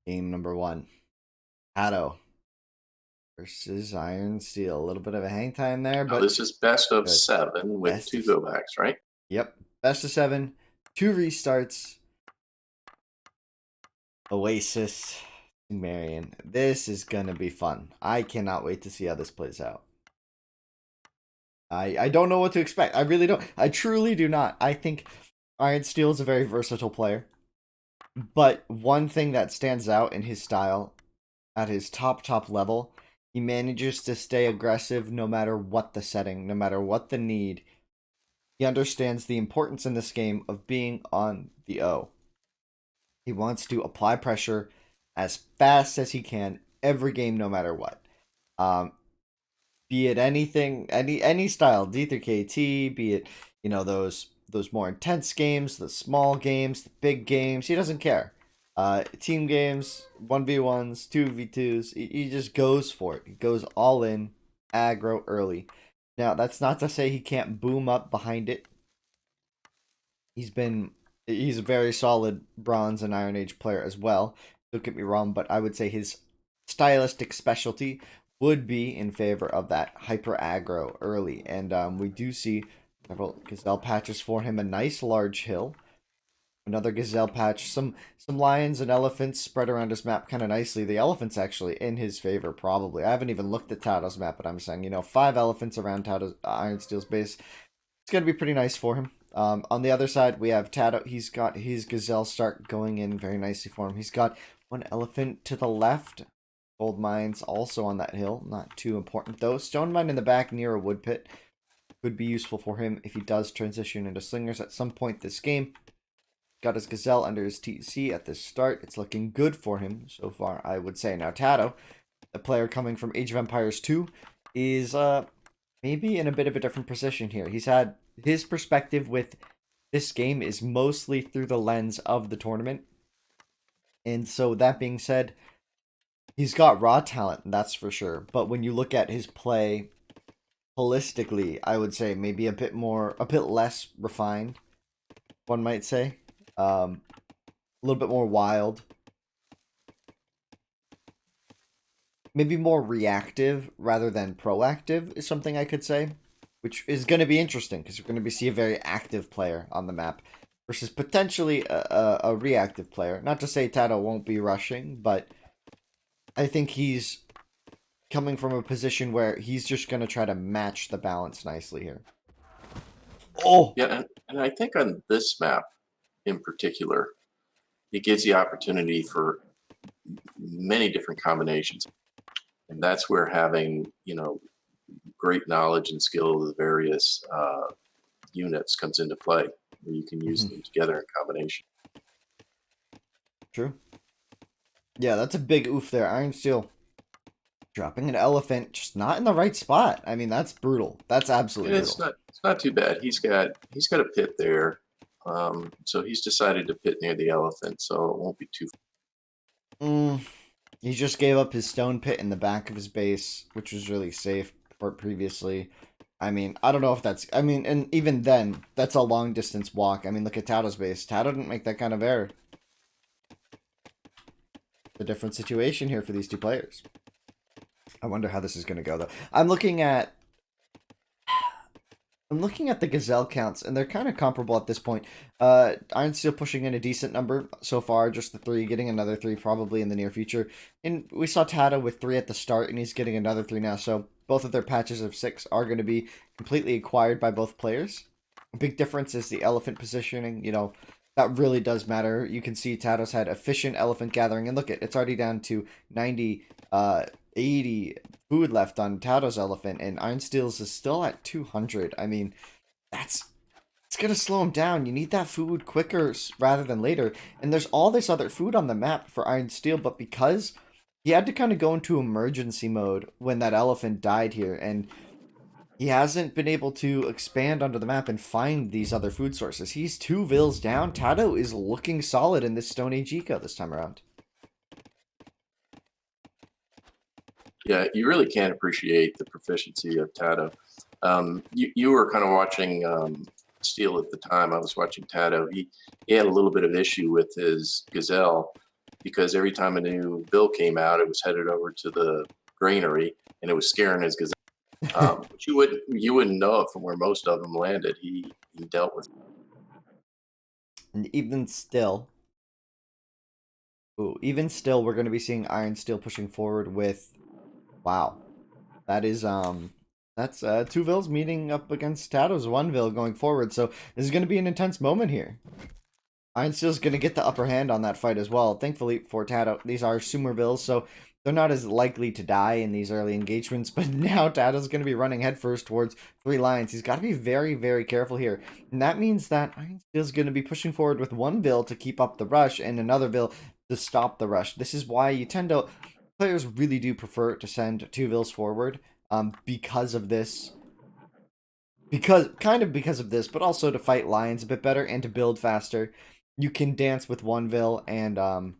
Game number one. TATOH versus IRONSTEEL. A little bit of a hang time there, Now, but this is best of good. 7 with Best 2 of go backs, right? Yep. Best of 7. 2 restarts. Oasis. Marion. This is gonna be fun. I cannot wait to see how this plays out. I don't know what to expect. I really don't. I truly do not. I think IRONSTEEL is a very versatile player. But one thing that stands out in his style at his top level, he manages to stay aggressive no matter what the setting, no matter what the need. He understands the importance in this game of being on the O. He wants to apply pressure as fast as he can every game, no matter what. Um, be it anything, any style, D through KT, be it those more intense games, the small games, the big games. He doesn't care. Team games, 1v1s, 2v2s. He just goes for it. He goes all in, aggro early. Now that's not to say he can't boom up behind it. He's a very solid Bronze and Iron Age player as well. Don't get me wrong, but I would say his stylistic specialty would be in favor of that hyper aggro early, and we do see several gazelle patches for him. A nice large hill, another gazelle patch, some lions and elephants spread around his map kind of nicely. The elephants actually in his favor probably. I haven't even looked at TATOH's map, but I'm saying 5 elephants around TATOH's IRONSTEEL's base. It's gonna be pretty nice for him. On the other side, we have TATOH. He's got his gazelle start going in very nicely for him. He's got one elephant to the left. Gold mines also on that hill. Not too important though. Stone mine in the back near a wood pit could be useful for him if he does transition into slingers at some point this game. Got his gazelle under his TC at the start. It's looking good for him so far, I would say. Now TATOH, the player coming from Age of Empires 2, is maybe in a bit of a different position here. He's had his perspective with this game is mostly through the lens of the tournament. And so that being said, he's got raw talent, that's for sure. But when you look at his play holistically, I would say maybe a bit less refined, one might say. A little bit more wild. Maybe more reactive rather than proactive is something I could say, which is going to be interesting because you're going to see a very active player on the map versus potentially a reactive player. Not to say TATOH won't be rushing, but I think he's coming from a position where he's just going to try to match the balance nicely here. Oh, Yeah, and I think on this map in particular, it gives the opportunity for many different combinations. And that's where having, great knowledge and skill of the various units comes into play, where you can use them together in combination. true. Yeah, that's a big oof there. IRONSTEEL dropping an elephant, just not in the right spot. I mean, that's brutal. That's absolutely And it's brutal. not too bad. He's got a pit there, so he's decided to pit near the elephant, so it won't be too. Mm, he just gave up his stone pit in the back of his base, which was really safe for previously. I mean, I don't know if that's. I mean, and even then, that's a long distance walk. I mean, look at TATOH's base. TATOH didn't make that kind of error. It's a different situation here for these two players. I wonder how this is going to go, though. I'm looking at the gazelle counts, and they're kind of comparable at this point. IRONSTEEL pushing in a decent number so far, just the 3, getting another 3 probably in the near future. And we saw TATOH with 3 at the start, and he's getting another 3 now. So both of their patches of 6 are going to be completely acquired by both players. A big difference is the elephant positioning. That really does matter. You can see TATOH's had efficient elephant gathering, and look, it's already down to 90, 80 food left on TATOH's elephant, and IRONSTEEL's is still at 200. I mean, that's it's gonna slow him down. You need that food quicker rather than later. And there's all this other food on the map for IRONSTEEL, but because he had to kind of go into emergency mode when that elephant died here, and he hasn't been able to expand onto the map and find these other food sources. He's 2 vills down. TATOH is looking solid in this Stone Age eco this time around. Yeah, you really can't appreciate the proficiency of TATOH. You were kind of watching Steel at the time. I was watching TATOH. He had a little bit of issue with his gazelle, because every time a new bill came out, it was headed over to the granary and it was scaring his gazelle. But you wouldn't know it from where most of them landed. He dealt with. And even still, we're going to be seeing Iron Steel pushing forward with, wow, that is that's two Vills meeting up against TATOH's one Vill going forward. So this is going to be an intense moment here. Iron Steel's going to get the upper hand on that fight as well. Thankfully for TATOH, these are Sumer Vills, so they're not as likely to die in these early engagements. But now TATOH's going to be running headfirst towards 3 lions. He's got to be very, very careful here. And that means that Iron Steel's going to be pushing forward with one Vill to keep up the rush and another Vill to stop the rush. This is why you tend to... Players really do prefer to send 2 Vills forward because of this. Because of this, but also to fight lions a bit better and to build faster. You can dance with one Vill and uh-oh.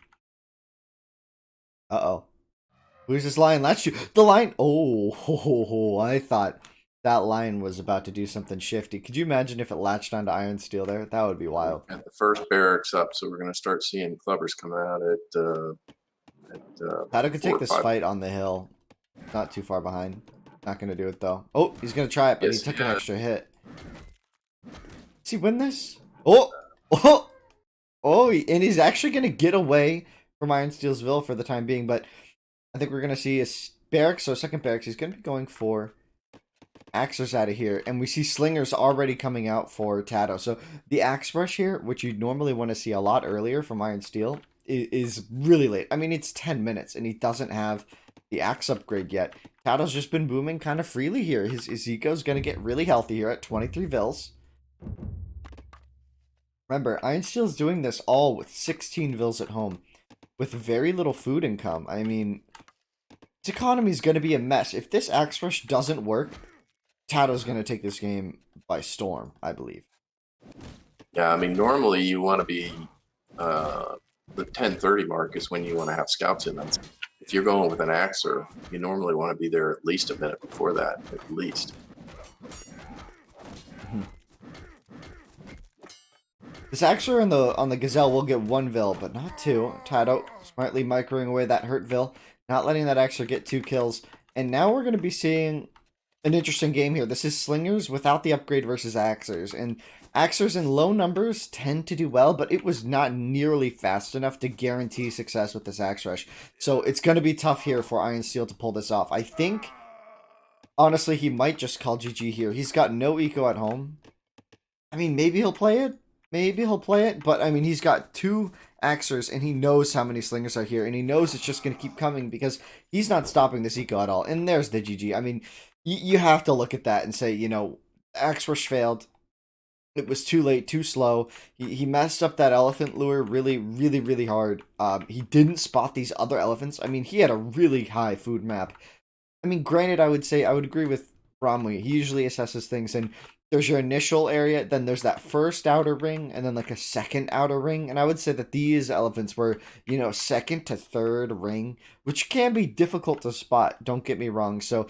Who's this lion? That's you. The lion. Oh, I thought that lion was about to do something shifty. Could you imagine if it latched onto Iron Steel there? That would be wild. At the first barracks up, so we're going to start seeing clubbers come out at TATOH could take this fight on the hill. Not too far behind. Not going to do it, though. Oh, he's going to try it, but he took an extra hit. Does he win this? Oh, and he's actually going to get away from Iron Steel's Vill for the time being, but I think we're going to see a barracks or second barracks. He's going to be going for Axers out of here, and we see Slingers already coming out for TATOH. So the Axe Rush here, which you'd normally want to see a lot earlier from Iron Steel, is really late. I mean, it's 10 minutes, and he doesn't have the Axe upgrade yet. TATOH's just been booming kind of freely here. His eco's going to get really healthy here at 23 Vills. Remember, Iron Steel's doing this all with 16 Vills at home, with very little food income. I mean, his economy is going to be a mess. If this Axe Rush doesn't work, TATOH's going to take this game by storm, I believe. Yeah, I mean, normally you want to be the 10:30 mark is when you want to have scouts in them. If you're going with an Axer, you normally want to be there at least a minute before that, at least. This Axer on the Gazelle will get 1 Vill, but not 2. TATOH smartly microing away that hurt Vill, not letting that Axer get 2 kills. And now we're going to be seeing an interesting game here. This is Slingers without the upgrade versus Axers. And Axers in low numbers tend to do well, but it was not nearly fast enough to guarantee success with this Axe Rush. So it's going to be tough here for Iron Steel to pull this off. I think, honestly, he might just call GG here. He's got no eco at home. I mean, maybe he'll play it. But I mean, he's got 2 Axers, and he knows how many Slingers are here, and he knows it's just going to keep coming because he's not stopping this eco at all. And there's the GG. I mean, you have to look at that and say, you know, Axe Rush failed. It was too late, too slow. He messed up that elephant lure really, really, really hard. He didn't spot these other elephants. I mean, he had a really high food map. I mean, granted, I would say I would agree with Bromley. He usually assesses things, and there's your initial area, then there's that first outer ring, and then like a second outer ring. And I would say that these elephants were, you know, second to third ring, which can be difficult to spot. Don't get me wrong. So,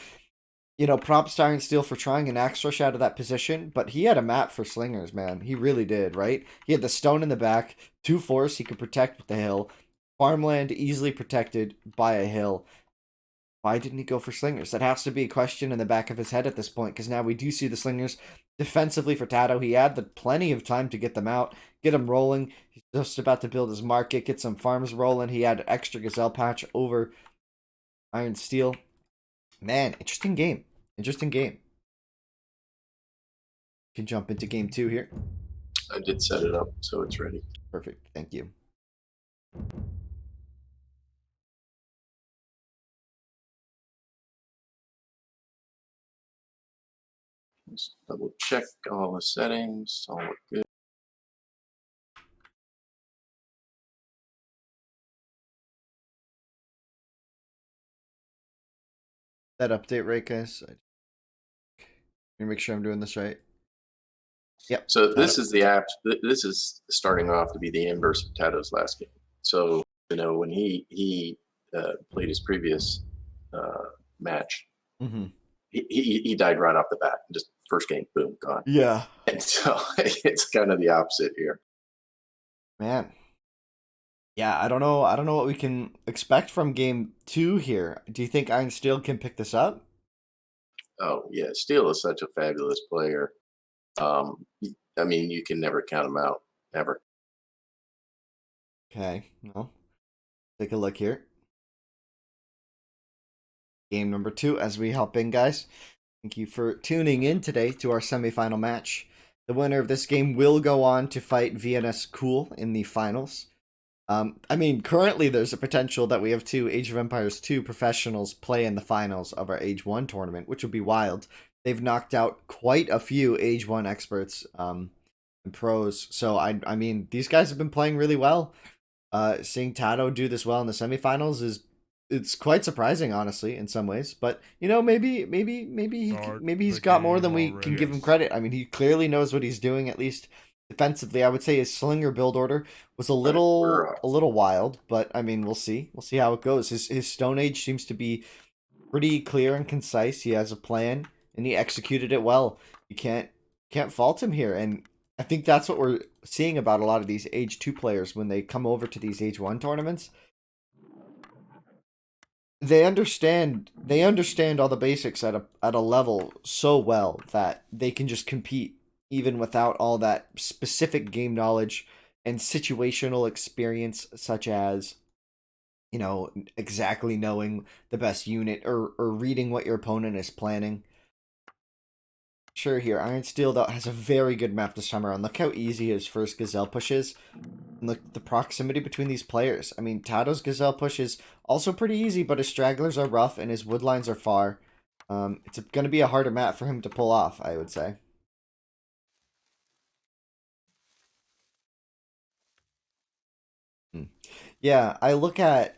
you know, props to Iron Steel for trying an Axe Rush out of that position, but he had a map for Slingers, man. He really did, right? He had the stone in the back, 2 forests he could protect with the hill, farmland easily protected by a hill. Why didn't he go for Slingers? That has to be a question in the back of his head at this point, because now we do see the Slingers defensively for TATOH. He had plenty of time to get them out, get them rolling. He's just about to build his market, get some farms rolling. He had extra Gazelle patch over Iron Steel. Man, interesting game. Can jump into game 2 here. I did set it up, so it's ready. Perfect. Thank you. Just double check all the settings, all look good. That update right, guys? Let me make sure I'm doing this right. Yep. So this is the app. This is starting off to be the inverse of TATOH's last game. So, you know, when he played his previous match, he died right off the bat. Just first game, boom, gone. Yeah. And so it's kind of the opposite here. Man. Yeah, I don't know. I don't know what we can expect from game two here. Do you think Iron Steel can pick this up? Oh yeah, Steele is such a fabulous player. I mean, you can never count him out, ever. Okay, well, take a look here. Game number two as we hop in, guys. Thank you for tuning in today to our semifinal match. The winner of this game will go on to fight VNS Cool in the finals. I mean, currently there's a potential that we have two Age of Empires 2 professionals play in the finals of our Age 1 tournament, which would be wild. They've knocked out quite a few Age 1 experts and pros. So, I mean, these guys have been playing really well. Seeing TATOH do this well in the semifinals is it's quite surprising, honestly, in some ways. But you know, Start maybe he's the got more game than we can give already. him credit. I mean, he clearly knows what he's doing, at least defensively. I would say his slinger build order was All right, we're a little wild, but I mean, we'll see how it goes. His Stone Age seems to be pretty clear and concise. He has a plan and he executed it well. You can't fault him here, and I think that's what we're seeing about a lot of these Age 2 players when they come over to these Age 1 tournaments. They understand all the basics at a level so well that they can just compete even without all that specific game knowledge and situational experience, such as, you know, exactly knowing the best unit, or reading what your opponent is planning. Sure, here, Iron Steel, though, has a very good map this time around. Look how easy his first Gazelle push is. And look, the proximity between these players. I mean, TATOH's Gazelle push is also pretty easy, but his stragglers are rough and his wood lines are far. It's going to be a harder map for him to pull off, I would say. Hmm. Yeah, I look at...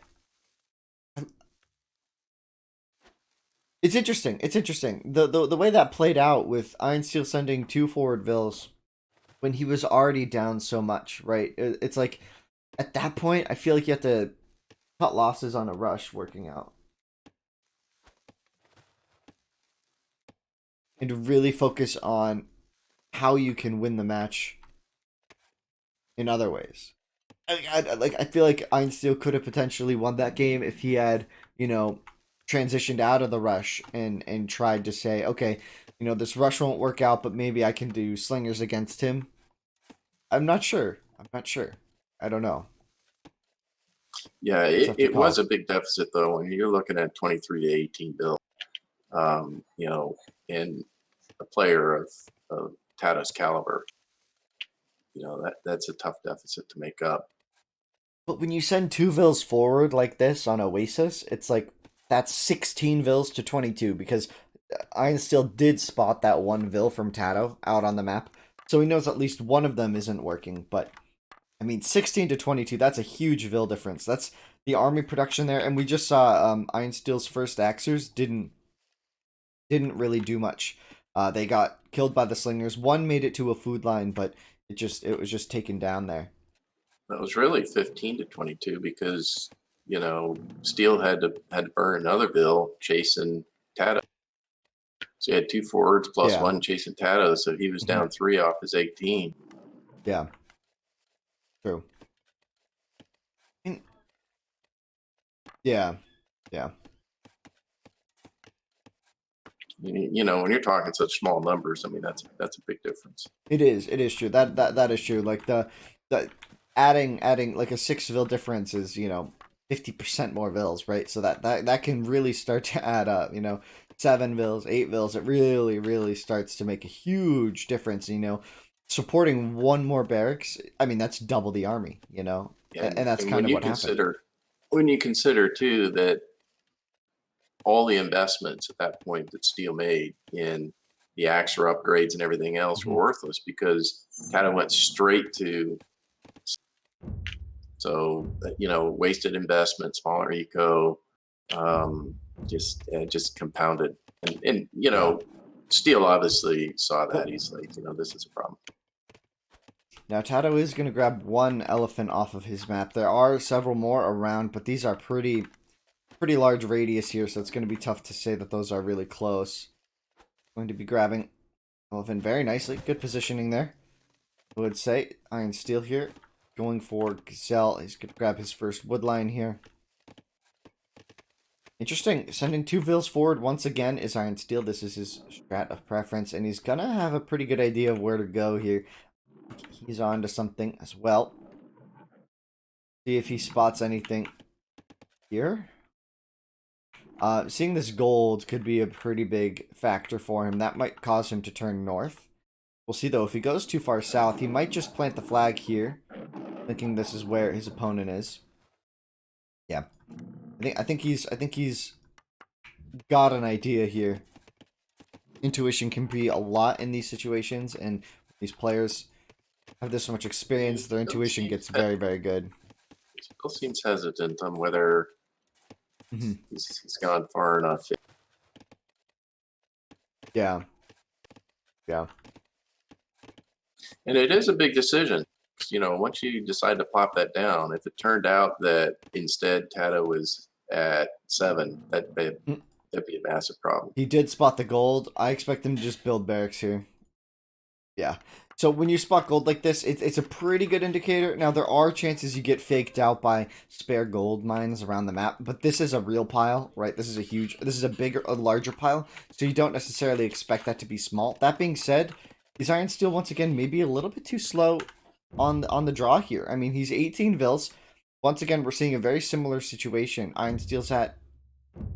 It's interesting. It's interesting. The way that played out with Iron Steel sending two forward vills when he was already down so much, right? It's like, at that point, I feel like you have to cut losses on a rush working out and to really focus on how you can win the match in other ways. I feel like Einstein could have potentially won that game if he had, you know, transitioned out of the rush and tried to say, okay, you know, this rush won't work out, but maybe I can do slingers against him. I'm not sure. I'm not sure. I don't know. Yeah, Tough to it was call. a big deficit though. When you're looking at 23 to 18 bill, you know, and a player of Tata's caliber, you know, that's a tough deficit to make up. But when you send two vills forward like this on Oasis, it's like that's 16 vills to 22, because Iron Steel did spot that one vill from TATOH out on the map. So he knows at least one of them isn't working. But I mean, 16 to 22, that's a huge vill difference. That's the army production there. And we just saw Iron Steel's first Axers didn't really do much. They got killed by the slingers. One made it to a food line, but it was just taken down there. It was really 15 to 22 because, you know, Steele had to burn another bill chasing Tata. So he had two forwards plus Yeah. one chasing Tata, so he was Mhm. down three off his 18. Yeah. True. Yeah. Yeah. You know, when you're talking such small numbers, I mean that's a big difference. It is. It is true. That is true. Like the adding like a six vil difference is, you know, 50% more vils, right? So that can really start to add up. You know, seven vils, eight vils. It really starts to make a huge difference. You know, supporting one more barracks. I mean, that's double the army. You know, and that's And kind of what happened. when you consider too that all the investments at that point that Steele made in the Axer upgrades and everything else were Hmm. worthless because Tata went straight to, so you know, wasted investment, smaller eco, um, just compounded, and you Yeah. know, Steele obviously saw But that. He's like, you know, this is a problem. now TATOH is going to grab one elephant off of his map. There are several more around, but these are pretty large radius here, so it's going to be tough to say that those are really close. Going to be grabbing elephant very nicely. Good positioning there. I would say Iron Steel here. going for Gazelle. He's going to grab his first wood line here. Interesting. Sending 2 vills forward once again is IRONSTEEL. This is his strat of preference, and he's going to have a pretty good idea of where to go here. He's on to something as well. See if he spots anything here. Seeing this gold could be a pretty big factor for him. That might cause him to turn north. We'll see, though. If he goes too far south, he might just plant the flag here, thinking this is where his opponent is. Yeah. I think he's got an idea here. Intuition can be a lot in these situations, and these players have this much experience. Their intuition gets very, very good. He still seems hesitant on whether he's gone far enough. Yeah. And it is a big decision. You know, once you decide to plop that down, if it turned out that instead TATOH was at 7, that'd be a massive problem. He did spot the gold. I expect him to just build barracks here. Yeah. So when you spot gold like this, it's a pretty good indicator. Now, there are chances you get faked out by spare gold mines around the map, but this is a real pile, right? This is a larger pile, so you don't necessarily expect that to be small. That being said, is IRONSTEEL once again maybe a little bit too slow on the draw here? I mean, he's 18 vills. Once again, we're seeing a very similar situation. IRONSTEEL's at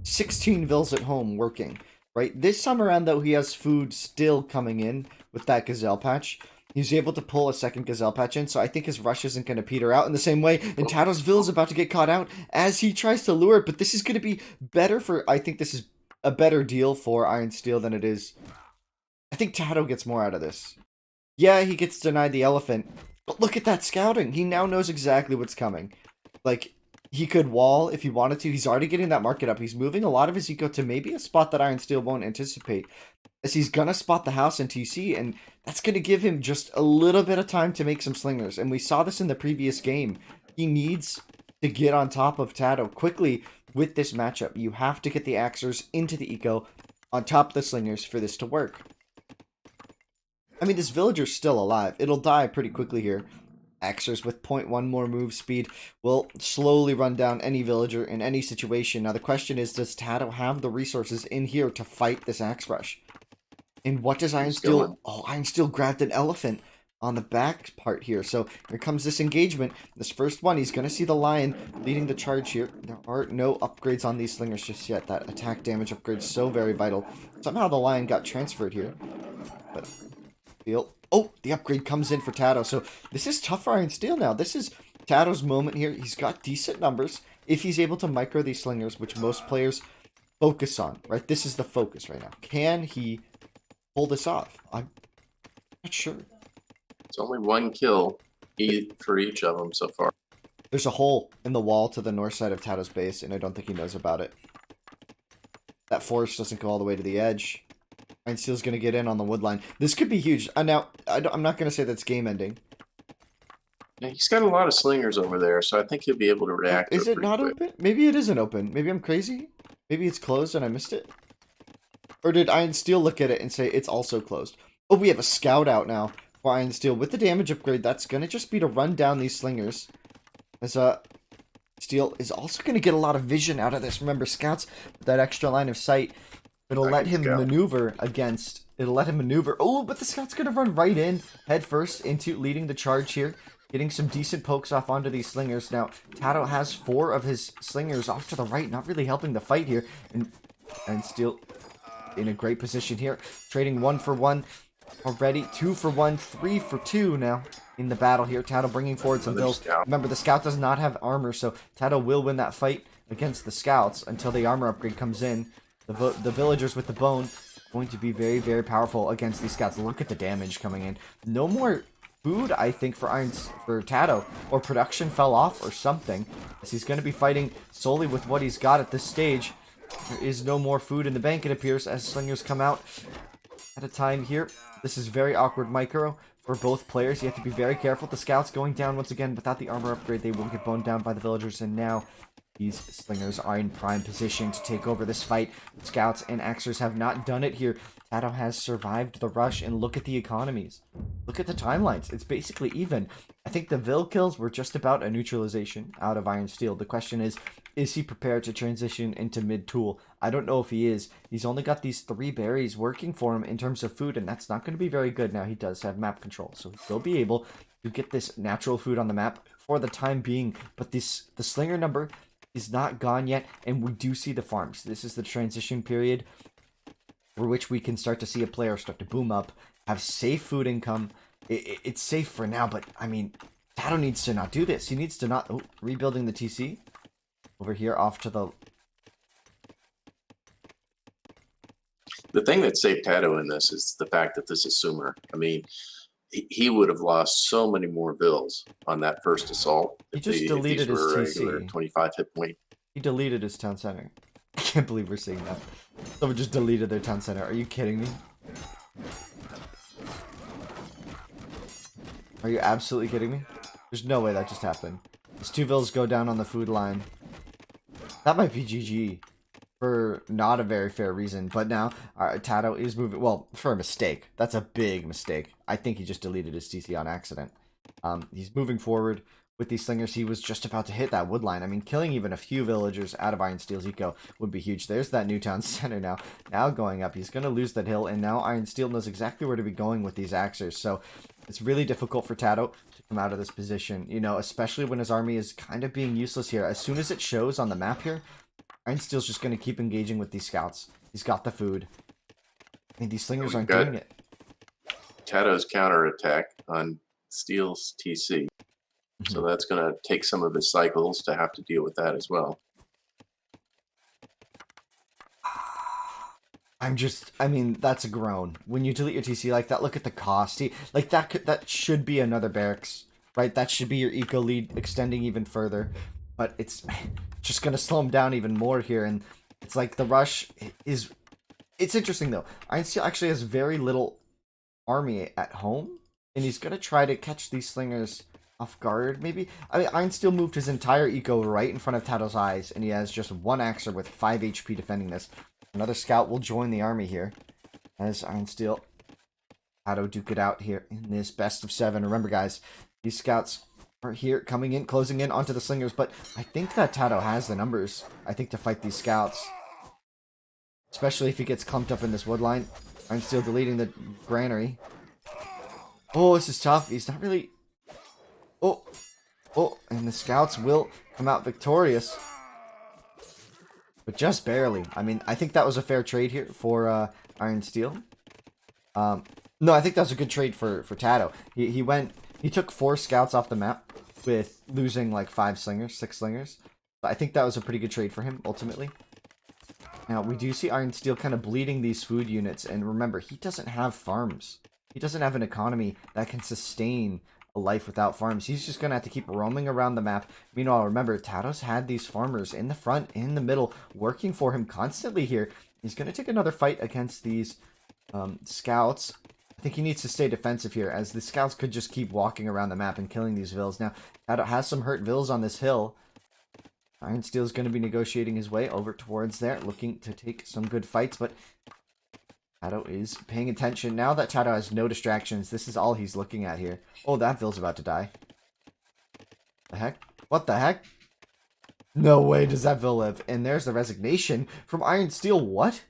16 vills at home working, right? This time around, though, he has food still coming in with that Gazelle patch. He's able to pull a second Gazelle patch in, so I think his rush isn't going to peter out in the same way. And TATOH's Ville is about to get caught out as he tries to lure it, but this is going to be better for... I think this is a better deal for IRONSTEEL than it is... I think TATOH gets more out of this. Yeah, he gets denied the elephant, but look at that scouting. He now knows exactly what's coming. Like, he could wall if he wanted to. He's already getting that market up. He's moving a lot of his eco to maybe a spot that IRONSTEEL won't anticipate, as he's going to spot the house in TC, and that's going to give him just a little bit of time to make some slingers. And we saw this in the previous game. He needs to get on top of TATOH quickly with this matchup. You have to get the Axers into the eco on top of the slingers for this to work. I mean, this villager's still alive. It'll die pretty quickly here. Axers with 0.1 more move speed will slowly run down any villager in any situation. Now, the question is, does TATOH have the resources in here to fight this axe rush? And what does IRONSTEEL... Oh, IRONSTEEL grabbed an elephant on the back part here. So here comes this engagement. This first one, he's going to see the lion leading the charge here. There are no upgrades on these slingers just yet. That attack damage upgrade is so very vital. Somehow the lion got transferred here. But... Oh, the upgrade comes in for TATOH. So this is tough for IRONSTEEL now. This is TATOH's moment here. He's got decent numbers if he's able to micro these slingers, which most players focus on, right? This is the focus right now. Can he pull this off? I'm not sure. It's only 1 kill for each of them so far. There's a hole in the wall to the north side of TATOH's base, and I don't think he knows about it. That forest doesn't go all the way to the edge. IRONSTEEL's going to get in on the wood line. This could be huge. Now, I'm not going to say that's game ending. Yeah, he's got a lot of slingers over there, so I think he'll be able to react. Is it not open? Maybe it isn't open. Maybe I'm crazy. Maybe it's closed and I missed it. Or did IRONSTEEL look at it and say it's also closed? Oh, we have a scout out now for IRONSTEEL. With the damage upgrade, that's going to just be to run down these slingers. As Steel is also going to get a lot of vision out of this. Remember, scouts, that extra line of sight, it'll let him maneuver against... It'll let him maneuver. Oh, but the scout's going to run right in, head first, into leading the charge here. Getting some decent pokes off onto these slingers. Now, TATOH has 4 of his slingers off to the right, not really helping the fight here. And Steel in a great position here. Trading 1 for 1 already. 2 for 1, 3 for 2 now in the battle here. TATOH bringing forward some builds. Remember, the scout does not have armor, so TATOH will win that fight against the scouts until the armor upgrade comes in. The villagers with the bone going to be very, very powerful against these scouts. Look at the damage coming in. No more food, I think, for TATOH, or production fell off or something, as he's going to be fighting solely with what he's got at this stage. There is no more food in the bank, it appears, as slingers come out at a time here. This is very awkward micro for both players. You have to be very careful. The scouts going down once again without the armor upgrade. They will get boned down by the villagers, and now These slingers are in prime position to take over this fight. Scouts and Axers have not done it here. TATOH has survived the rush, and look at the economies. Look at the timelines. It's basically even. I think the Vil kills were just about a neutralization out of IRONSTEEL. The question is he prepared to transition into mid-tool? I don't know if he is. He's only got these 3 berries working for him in terms of food, and that's not going to be very good. Now, he does have map control, so he'll be able to get this natural food on the map for the time being. But the slinger number is not gone yet, and we do see the farms. This is the transition period for which we can start to see a player start to boom up, have safe food income. It's safe for now, but I mean, TATOH needs to not do this. He needs to not... Oh, rebuilding the TC. Over here, off to the... The thing that saved TATOH in this is the fact that this is Sumer. I mean, he would have lost so many more Vils on that first assault. He just deleted his TC. 25 hit point. He deleted his town center. I can't believe we're seeing that. Someone just deleted their town center. Are you kidding me? Are you absolutely kidding me? There's no way that just happened. His 2 Vils go down on the food line. That might be GG. For not a very fair reason. But now, TATOH is moving... Well, for a mistake. That's a big mistake. I think he just deleted his TC on accident. He's moving forward with these slingers. He was just about to hit that wood line. I mean, killing even a few villagers out of IRONSTEEL's eco would be huge. There's that new town center now. Now going up. He's going to lose that hill. And now IRONSTEEL knows exactly where to be going with these Axers. So it's really difficult for TATOH to come out of this position. You know, especially when his army is kind of being useless here. As soon as it shows on the map here, IRONSTEEL's just going to keep engaging with these scouts. He's got the food. I mean, these slingers aren't doing it. TATOH's counterattack on Steel's TC. So that's going to take some of his cycles to have to deal with that as well. I mean, that's a groan. When you delete your TC like that, look at the cost. Like, that should be another barracks, right? That should be your eco lead extending even further. But it's just going to slow him down even more here. And it's like the rush is... It's interesting, though. IRONSTEEL actually has very little army at home. And he's going to try to catch these slingers off guard, maybe? I mean, IRONSTEEL moved his entire eco right in front of TATOH's eyes. And he has just 1 Axer with 5 HP defending this. Another scout will join the army here. As IRONSTEEL... TATOH duke it out here in this best of 7. Remember, guys, these scouts... are here, coming in, closing in onto the slingers, but I think that TATOH has the numbers, I think, to fight these scouts. Especially if he gets clumped up in this wood line. IRONSTEEL deleting the granary. Oh, this is tough. He's not really... Oh, and the scouts will come out victorious. But just barely. I mean, I think that was a fair trade here for IRONSTEEL. No, I think that was a good trade for TATOH. He took 4 scouts off the map with losing like 5 slingers, 6 slingers. But I think that was a pretty good trade for him, ultimately. Now, we do see IRONSTEEL kind of bleeding these food units. And remember, he doesn't have farms. He doesn't have an economy that can sustain a life without farms. He's just going to have to keep roaming around the map. Meanwhile, remember, TATOH's had these farmers in the front, in the middle, working for him constantly here. He's going to take another fight against these scouts. I think he needs to stay defensive here, as the scouts could just keep walking around the map and killing these Vils. Now, TATOH has some hurt Vils on this hill. IRONSTEEL is going to be negotiating his way over towards there, looking to take some good fights, but TATOH is paying attention. Now that TATOH has no distractions, this is all he's looking at here. Oh, that Vil's about to die. The heck? What the heck? No way does that Vil live. And there's the resignation from IRONSTEEL. What?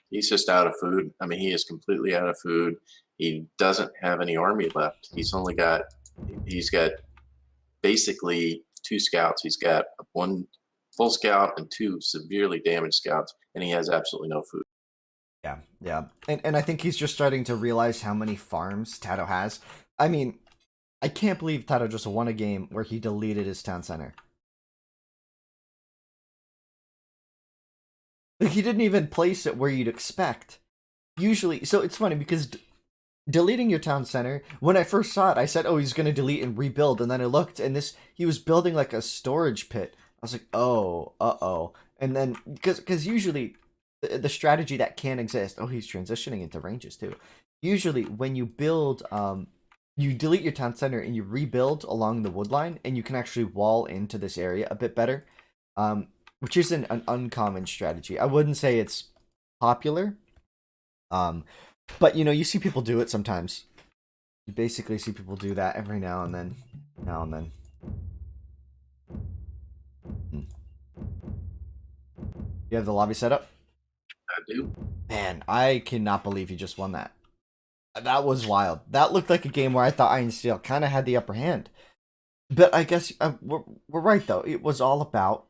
He's just out of food. I mean, he is completely out of food. He doesn't have any army left. He's got basically 2 scouts. He's got 1 full scout and 2 severely damaged scouts, and he has absolutely no food. Yeah. And I think he's just starting to realize how many farms TATOH has. I mean, I can't believe TATOH just won a game where he deleted his town center. Like, he didn't even place it where you'd expect. Usually, so it's funny because deleting your town center, when I first saw it, I said, oh, he's going to delete and rebuild. And then I looked, and he was building like a storage pit. I was like, oh, uh-oh. And then, because usually the strategy that can exist, oh, he's transitioning into ranges too. Usually when you build, you delete your town center and you rebuild along the wood line, and you can actually wall into this area a bit better. which isn't an uncommon strategy. I wouldn't say it's popular, but you see people do it sometimes. You basically see people do that every now and then. Now and then. You have the lobby set up? I do. Man, I cannot believe you just won that. That was wild. That looked like a game where I thought IronSteel kind of had the upper hand. But I guess we're right, though. It was all about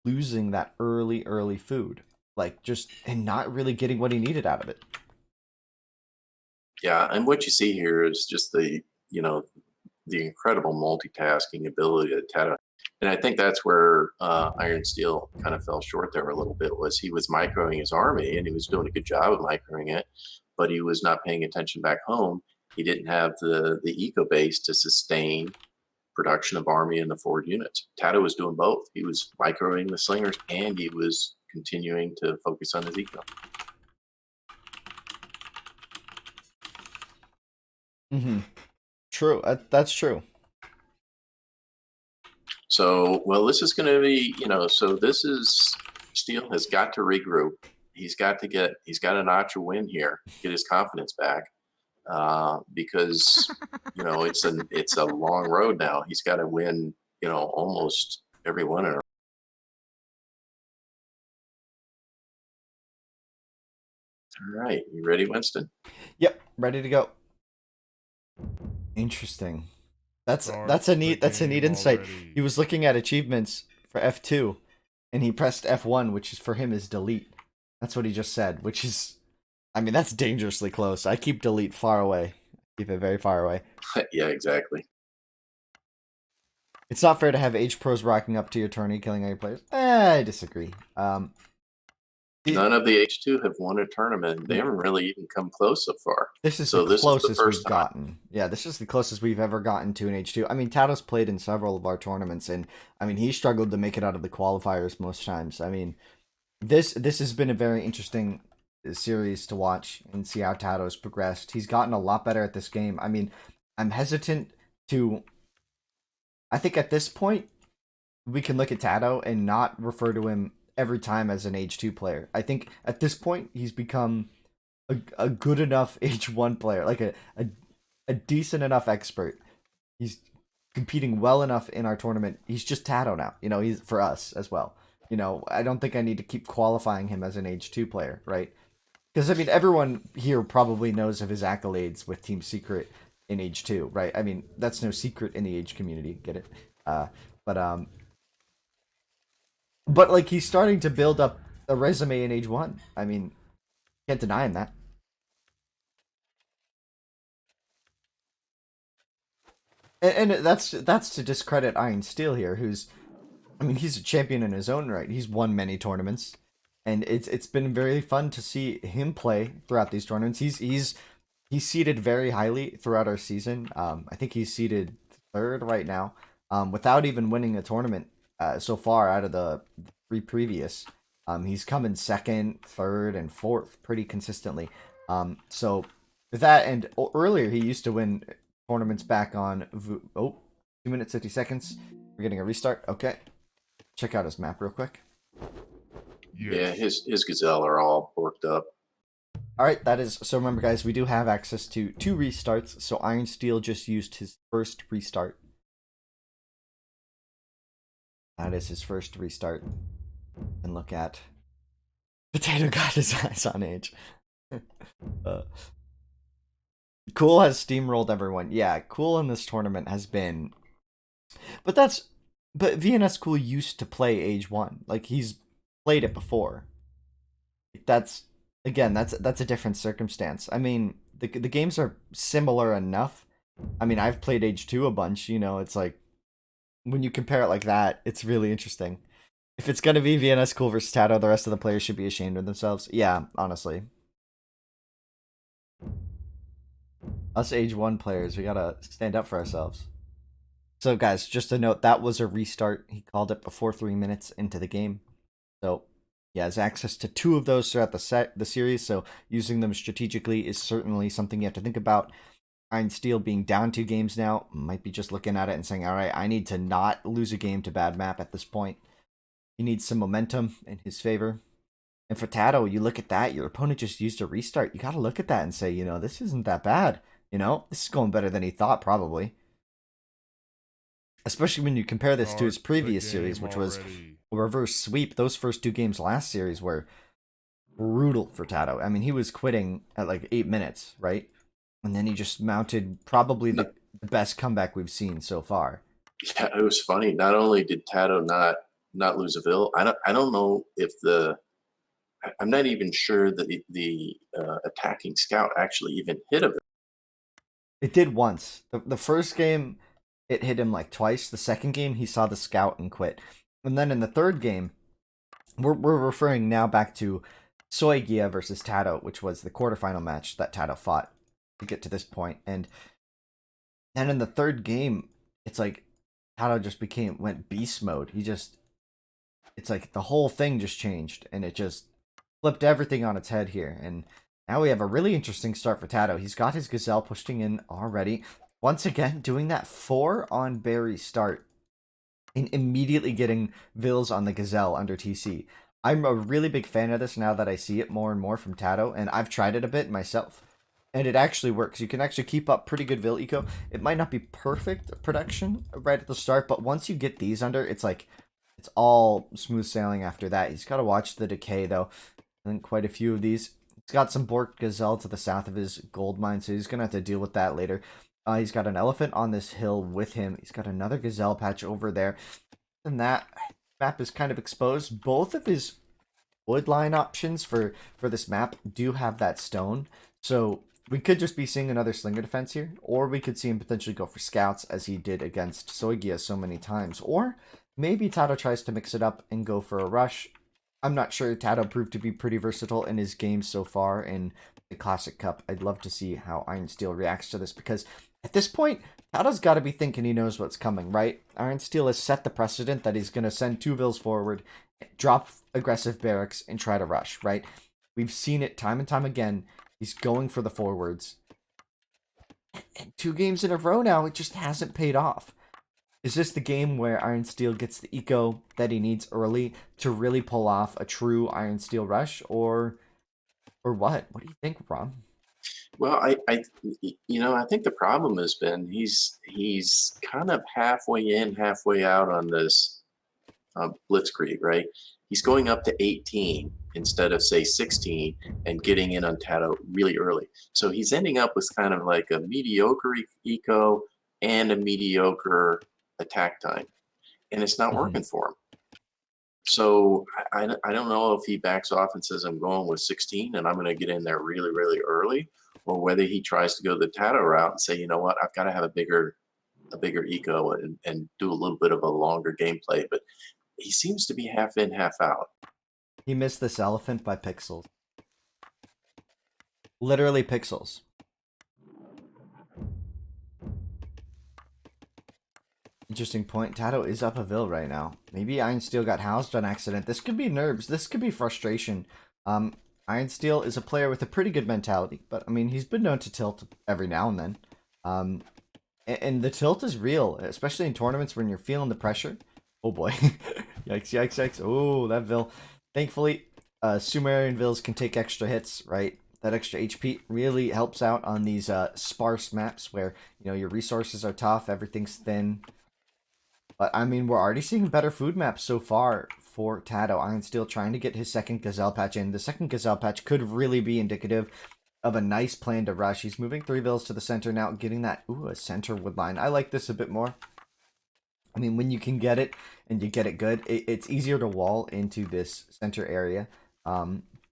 losing that early food. Like, and not really getting what he needed out of it. Yeah, and what you see here is just the incredible multitasking ability of TATOH. And I think that's where Iron Steel kind of fell short there a little bit, was he was microing his army, and he was doing a good job of microing it, but he was not paying attention back home. He didn't have the eco base to sustain production of army and the forward units. TATOH was doing both. He was microing the slingers, and he was continuing to focus on his eco. True. That's true. So, well, this is going to be, so this is, Steel has got to regroup. He's got to notch a win here, get his confidence back, because, it's a long road now. He's got to win, almost every one in a. All right, you ready, Winston? Yep, ready to go. Interesting. That's a neat insight. Already. He was looking at achievements for F2, and he pressed F1, which is for him is delete. That's what he just said, which is, that's dangerously close. I keep delete far away. Keep it very far away. Yeah, exactly. It's not fair to have H pros rocking up to your tourney, killing all your players. I disagree. None of the H2 have won a tournament. They haven't really even come close so far. This is so the closest we've time. gotten. Yeah, this is the closest we've ever gotten to an H2. TATOH's played in several of our tournaments, and he struggled to make it out of the qualifiers most times. This has been a very interesting series to watch and see how TATOH's progressed. He's gotten a lot better at this game. I'm hesitant to. I think at this point, we can look at TATOH and not refer to him every time as an H2 player. I think at this point he's become a good enough H1 player, like a decent enough expert. He's competing well enough in our tournament. He's just TATOH now. He's for us as well. I don't think I need to keep qualifying him as an H2 player, right? Because everyone here probably knows of his accolades with Team Secret in H2, right? That's no secret in the H community. Get it? But like he's starting to build up a resume in H1. Can't deny him that. And that's to discredit IronSteel here, who's he's a champion in his own right. He's won many tournaments, and it's been very fun to see him play throughout these tournaments. He's seeded very highly throughout our season. I think he's seeded third right now, without even winning a tournament so far out of the 3 previous. He's come in second, third, and fourth pretty consistently. So with that, and earlier he used to win tournaments back on 2 minutes 50 seconds. We're getting a restart. Okay, check out his map real quick. Yes. Yeah, his gazelle are all worked up. All right, that is so. Remember, guys, we do have access to 2 restarts. So IronSteel just used his first restart. That is his first restart. And look at Potato got his eyes on Age. Cool has steamrolled everyone. Yeah, Cool in this tournament has been, but VNS Cool used to play Age 1. Like he's played it before. That's a different circumstance. The games are similar enough. I've played Age 2 a bunch. It's like when you compare it like that, it's really interesting. If it's gonna be VNS Cool versus TATOH, the rest of the players should be ashamed of themselves. Yeah, honestly. Us Age 1 players, we gotta stand up for ourselves. So guys, just a note, that was a restart. He called it before 3 minutes into the game. So he has access to 2 of those throughout the series, so using them strategically is certainly something you have to think about. IronSteel being down 2 games now, might be just looking at it and saying, alright, I need to not lose a game to bad map at this point. He needs some momentum in his favor. And for TATOH, you look at that, your opponent just used a restart. You got to look at that and say, this isn't that bad. This is going better than he thought, probably. Especially when you compare this to his previous series, which was a reverse sweep. Those first 2 games last series were brutal for TATOH. I mean, he was quitting at like 8 minutes, right? And then he just mounted probably the best comeback we've seen so far. Yeah, it was funny. Not only did TATOH not lose a Ville, I don't know if I'm not even sure that the attacking scout actually even hit a Ville. It did once. The first game, it hit him like twice. The second game, he saw the scout and quit. And then in the third game, we're referring now back to Soygia versus TATOH, which was the quarterfinal match that TATOH fought to get to this point. And then in the third game, it's like TATOH just went beast mode. It's like the whole thing just changed, and it just flipped everything on its head here. And now we have a really interesting start for TATOH. He's got his Gazelle pushing in already. Once again, doing that 4 on Barry start and immediately getting Vills on the Gazelle under TC. I'm a really big fan of this now that I see it more and more from TATOH, and I've tried it a bit myself. And it actually works. You can actually keep up pretty good Vil eco. It might not be perfect production right at the start, but once you get these under, it's like, it's all smooth sailing after that. He's got to watch the decay, though. I think quite a few of these. He's got some Bork Gazelle to the south of his gold mine, so he's going to have to deal with that later. He's got an elephant on this hill with him. He's got another Gazelle patch over there. And that map is kind of exposed. Both of his wood line options for this map do have that stone. So we could just be seeing another slinger defense here, or we could see him potentially go for scouts as he did against Soygia so many times. Or maybe TATOH tries to mix it up and go for a rush. I'm not sure. TATOH proved to be pretty versatile in his games so far in the Classic Cup. I'd love to see how IRONSTEEL reacts to this, because at this point, TATOH's got to be thinking he knows what's coming, right? IRONSTEEL has set the precedent that he's going to send 2 Vills forward, drop aggressive barracks, and try to rush, right? We've seen it time and time again. He's going for the forwards. And 2 games in a row now, it just hasn't paid off. Is this the game where IRONSTEEL gets the eco that he needs early to really pull off a true IRONSTEEL rush, or what? What do you think, Ron? Well, I think the problem has been he's kind of halfway in, halfway out on this blitzkrieg, right? He's going up to 18 instead of, say, 16 and getting in on TATOH really early. So he's ending up with kind of like a mediocre eco and a mediocre attack time, and it's not working for him. So I don't know if he backs off and says, I'm going with 16 and I'm going to get in there really, really early, or whether he tries to go the TATOH route and say, you know what, I've got to have a bigger eco and do a little bit of a longer gameplay. But he seems to be half in, half out. He missed this elephant by pixels. Literally pixels. Interesting point. TATOH is up a Vil right now. Maybe IRONSTEEL got housed on accident. This could be nerves. This could be frustration. IRONSTEEL is a player with a pretty good mentality, but I mean, he's been known to tilt every now and then. And the tilt is real, especially in tournaments when you're feeling the pressure. Oh boy. Yikes, yikes, yikes. Oh, that Vil. Thankfully, Sumerian Vils can take extra hits, right? That extra HP really helps out on these sparse maps where, your resources are tough, everything's thin. But, I mean, we're already seeing better food maps so far for TATOH. IRONSTEEL trying to get his second Gazelle patch in. The second Gazelle patch could really be indicative of a nice plan to rush. He's moving 3 Vills to the center now, getting that, a center wood line. I like this a bit more. I mean, when you can get it and you get it good, it's easier to wall into this center area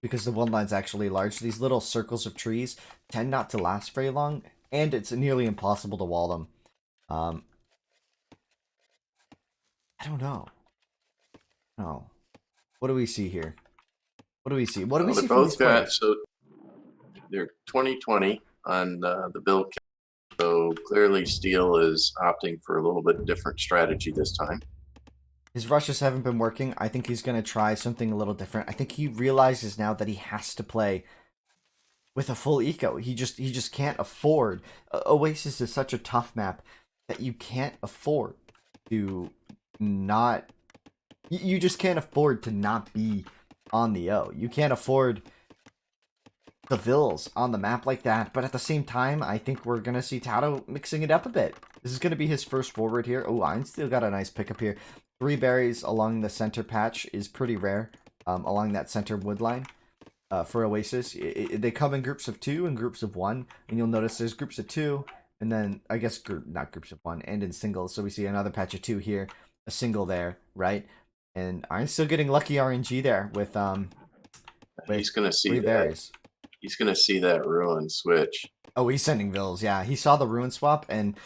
because the wood line's actually large. These little circles of trees tend not to last very long, and it's nearly impossible to wall them. I don't know. No. What do we see here? What do we see? What do we see from these players? So they're 2020 on the build. So clearly Steel is opting for a little bit different strategy this time. His rushes haven't been working. I think he's going to try something a little different. I think he realizes now that he has to play with a full eco. He just can't afford. Oasis is such a tough map that you can't afford to not You just can't afford to not be on the O. You can't afford the Vills on the map like that. But at the same time, I think we're going to see TATOH mixing it up a bit. This is going to be his first forward here. Oh, IRONSTEEL got a nice pickup here. 3 berries along the center patch is pretty rare along that center wood line. For Oasis, they come in groups of 2 and groups of 1, and you'll notice there's groups of 2, and then I guess not groups of 1, and in singles. So we see another patch of 2 here, a single there, right? And I'm still getting lucky RNG there with he's gonna see 3 that. berries. He's gonna see that ruin switch. Oh, he's sending Vills. Yeah, he saw the ruin swap, and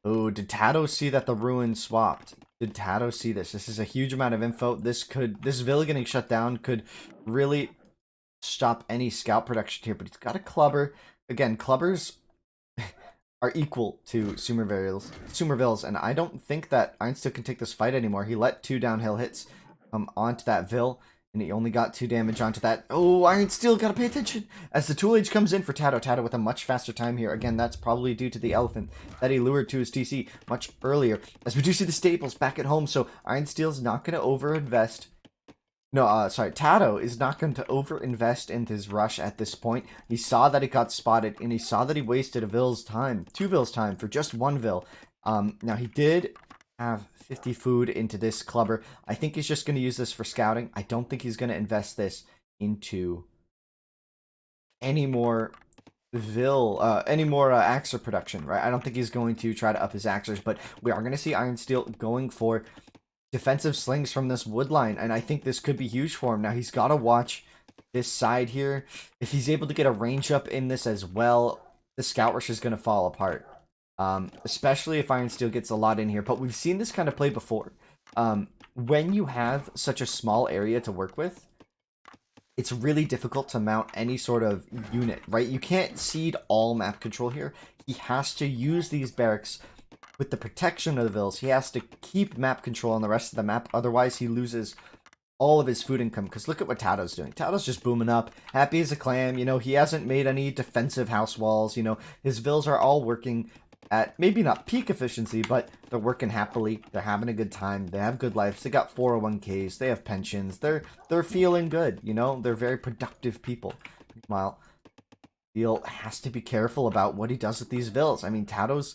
oh, did TATOH see that the ruin swapped? Did TATOH see this? This is a huge amount of info. This Vill getting shut down could really stop any scout production here, but he's got a clubber. Again, clubbers are equal to Sumervilles, and I don't think that IRONSTEEL can take this fight anymore. He let 2 downhill hits onto that Vill, and he only got 2 damage onto that. Oh, IRONSTEEL, gotta pay attention as the tool age comes in for TATOH. TATOH with a much faster time here. Again, that's probably due to the elephant that he lured to his TC much earlier. As we do see the staples back at home, so IRONSTEEL's not gonna overinvest. No, sorry, TATOH is not going to overinvest into his rush at this point. He saw that it got spotted, and he saw that he wasted a Vill's time, 2 Vill's time, for just 1 Vill. Now, he did have 50 food into this clubber. I think he's just going to use this for scouting. I don't think he's going to invest this into any more Axer production, right? I don't think he's going to try to up his Axers, but we are going to see IRONSTEEL going for defensive slings from this wood line, and I think this could be huge for him. Now he's got to watch this side here. If he's able to get a range up in this as well, the scout rush is going to fall apart, especially if IRONSTEEL gets a lot in here. But we've seen this kind of play before. When you have such a small area to work with, it's really difficult to mount any sort of unit, right? You can't cede all map control here. He has to use these barracks with the protection of the Vills. He has to keep map control on the rest of the map, otherwise he loses all of his food income. Because look at what TATOH's doing. TATOH's just booming up, happy as a clam. You know, he hasn't made any defensive house walls. You know, his Vills are all working at maybe not peak efficiency, but they're working happily. They're having a good time. They have good lives. They got 401ks. They have pensions. They're feeling good. You know, they're very productive people. Meanwhile, Steel has to be careful about what he does with these Vills. I mean, TATOH's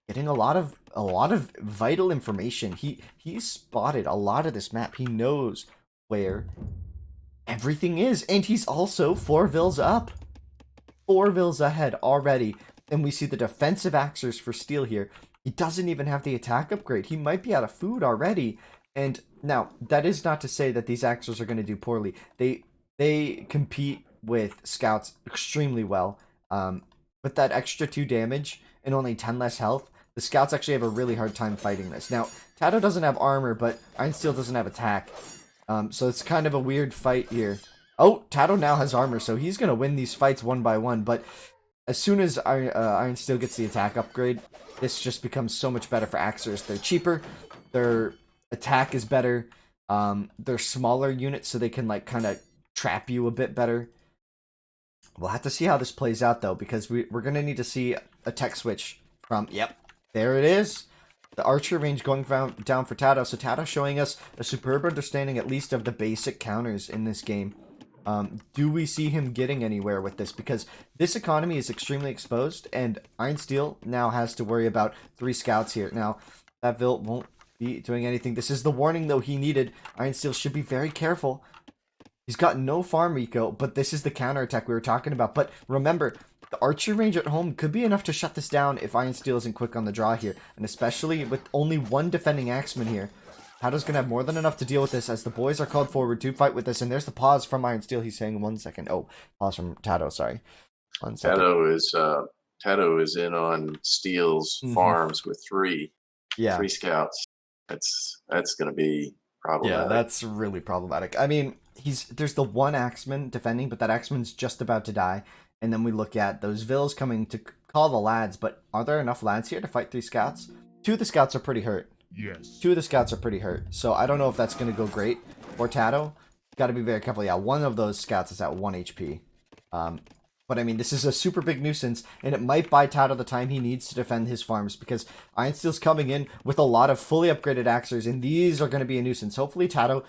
getting a lot of vital information. He's spotted a lot of this map. He knows where everything is, and he's also 4 Vills up, 4 Vills ahead already. And we see the defensive Axers for Steel here. He doesn't even have the attack upgrade. He might be out of food already. And now that is not to say that these Axers are going to do poorly. They compete with scouts extremely well. With that extra 2 damage and only 10 less health, the scouts actually have a really hard time fighting this. Now, TATOH doesn't have armor, but IRONSTEEL doesn't have attack. So it's kind of a weird fight here. Oh, TATOH now has armor, so he's going to win these fights one by one. But as soon as IRONSTEEL gets the attack upgrade, this just becomes so much better for Axers. They're cheaper, their attack is better, they're smaller units, so they can like kind of trap you a bit better. We'll have to see how this plays out, though, because we're going to need to see a tech switch from... Yep, there it is. The archer range going down for TATOH. So TATOH showing us a superb understanding, at least, of the basic counters in this game. Do we see him getting anywhere with this? Because this economy is extremely exposed, and IRONSTEEL now has to worry about 3 scouts here. Now, that Vill won't be doing anything. This is the warning, though, he needed. IRONSTEEL should be very careful. He's got no farm eco, but this is the counterattack we were talking about. But remember, the archer range at home could be enough to shut this down if IRONSTEEL isn't quick on the draw here. And especially with only 1 defending axeman here, TATOH's going to have more than enough to deal with this as the boys are called forward to fight with this. And there's the pause from IRONSTEEL. He's saying 1 second. Oh, pause from TATOH, sorry. 1 second. TATOH is in on Steel's farms with 3 scouts. That's going to be problematic. Yeah, that's really problematic. I mean, there's the 1 axeman defending, but that axeman's just about to die. And then we look at those Vills coming to call the lads, but are there enough lads here to fight 3 scouts? 2 of the scouts are pretty hurt. Yes. 2 of the scouts are pretty hurt. So I don't know if that's going to go great for TATOH. Got to be very careful. Yeah, 1 of those scouts is at 1 HP. But I mean, this is a super big nuisance, and it might buy TATOH the time he needs to defend his farms, because IronSteel's coming in with a lot of fully upgraded Axers, and these are going to be a nuisance. Hopefully TATOH,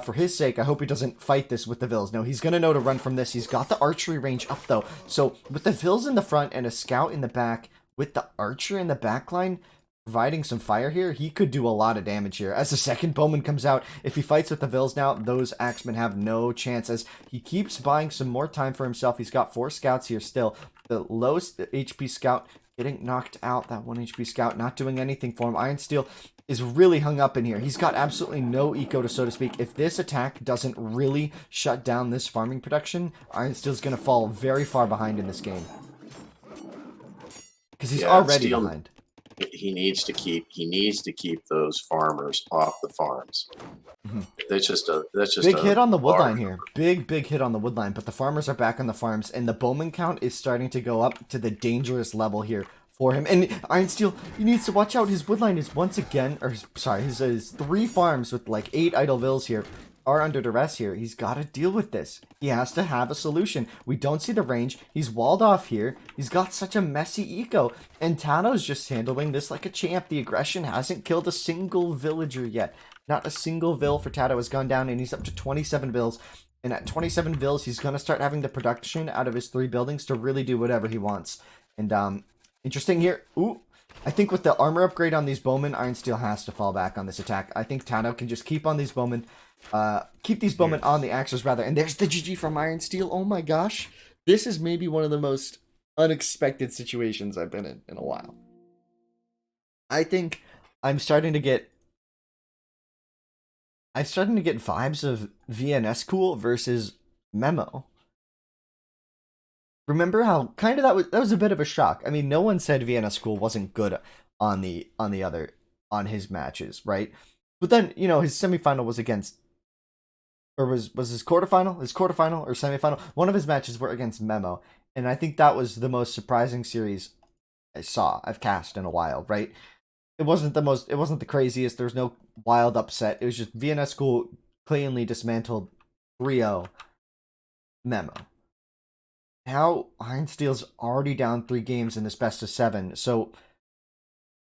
for his sake, I hope he doesn't fight this with the Vills. No, he's going to know to run from this. He's got the archery range up, though. So with the Vills in the front and a scout in the back, with the archer in the back line, providing some fire here, he could do a lot of damage here. As the second bowman comes out, if he fights with the Vills now, those axemen have no chance, as he keeps buying some more time for himself. He's got 4 scouts here still. The lowest HP scout getting knocked out. That 1 HP scout not doing anything for him. IronSteel is really hung up in here. He's got absolutely no eco, so to speak. If this attack doesn't really shut down this farming production, IronSteel's going to fall very far behind in this game, because he's already behind. He needs to keep those farmers off the farms. That's just big hit on the wood line here. Big hit on the wood line, but the farmers are back on the farms, and the bowman count is starting to go up to the dangerous level here for him. And IronSteel, he needs to watch out. His wood line is once again, or sorry, his 3 farms with like 8 idle vills here are under duress here. He's got to deal with this. He has to have a solution. We don't see the range. He's walled off here. He's got such a messy eco, and TATOH's just handling this like a champ. The aggression hasn't killed a single villager yet. Not a single vill for TATOH has gone down, and he's up to 27 vills. And at 27 vills, he's going to start having the production out of his 3 buildings to really do whatever he wants. And interesting here. Ooh. I think with the armor upgrade on these bowmen, IronSteel has to fall back on this attack. I think TATOH can just keep on these bowmen. Keep these bowmen on the axes, rather. And there's the GG from IronSteel. Oh my gosh. This is maybe one of the most unexpected situations I've been in a while. I think I'm starting to get vibes of VNS Cool versus Memo. Remember how kind of that was a bit of a shock. I mean, no one said VNS School wasn't good on his matches, right? But then, you know, his semifinal was against, or was his quarterfinal? His quarterfinal or semifinal? One of his matches were against Memo, and I think that was the most surprising series I've cast in a while, right? It wasn't the craziest. There was no wild upset. It was just VNS School cleanly dismantled 3-0 Memo. Now, IronSteel's already down 3 games in this best of 7. So,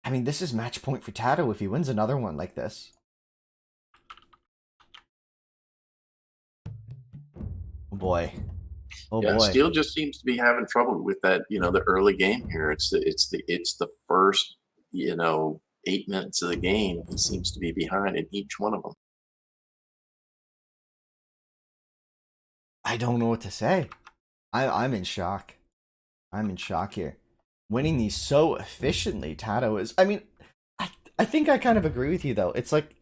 I mean, this is match point for TATOH if he wins another one like this. Oh boy. Oh yeah, boy. Steel just seems to be having trouble with that, you know, the early game here. It's the first, you know, 8 minutes of the game. He seems to be behind in each one of them. I don't know what to say. I'm in shock. I'm in shock here. Winning these so efficiently, TATOH is... I mean, I think I kind of agree with you, though. It's like...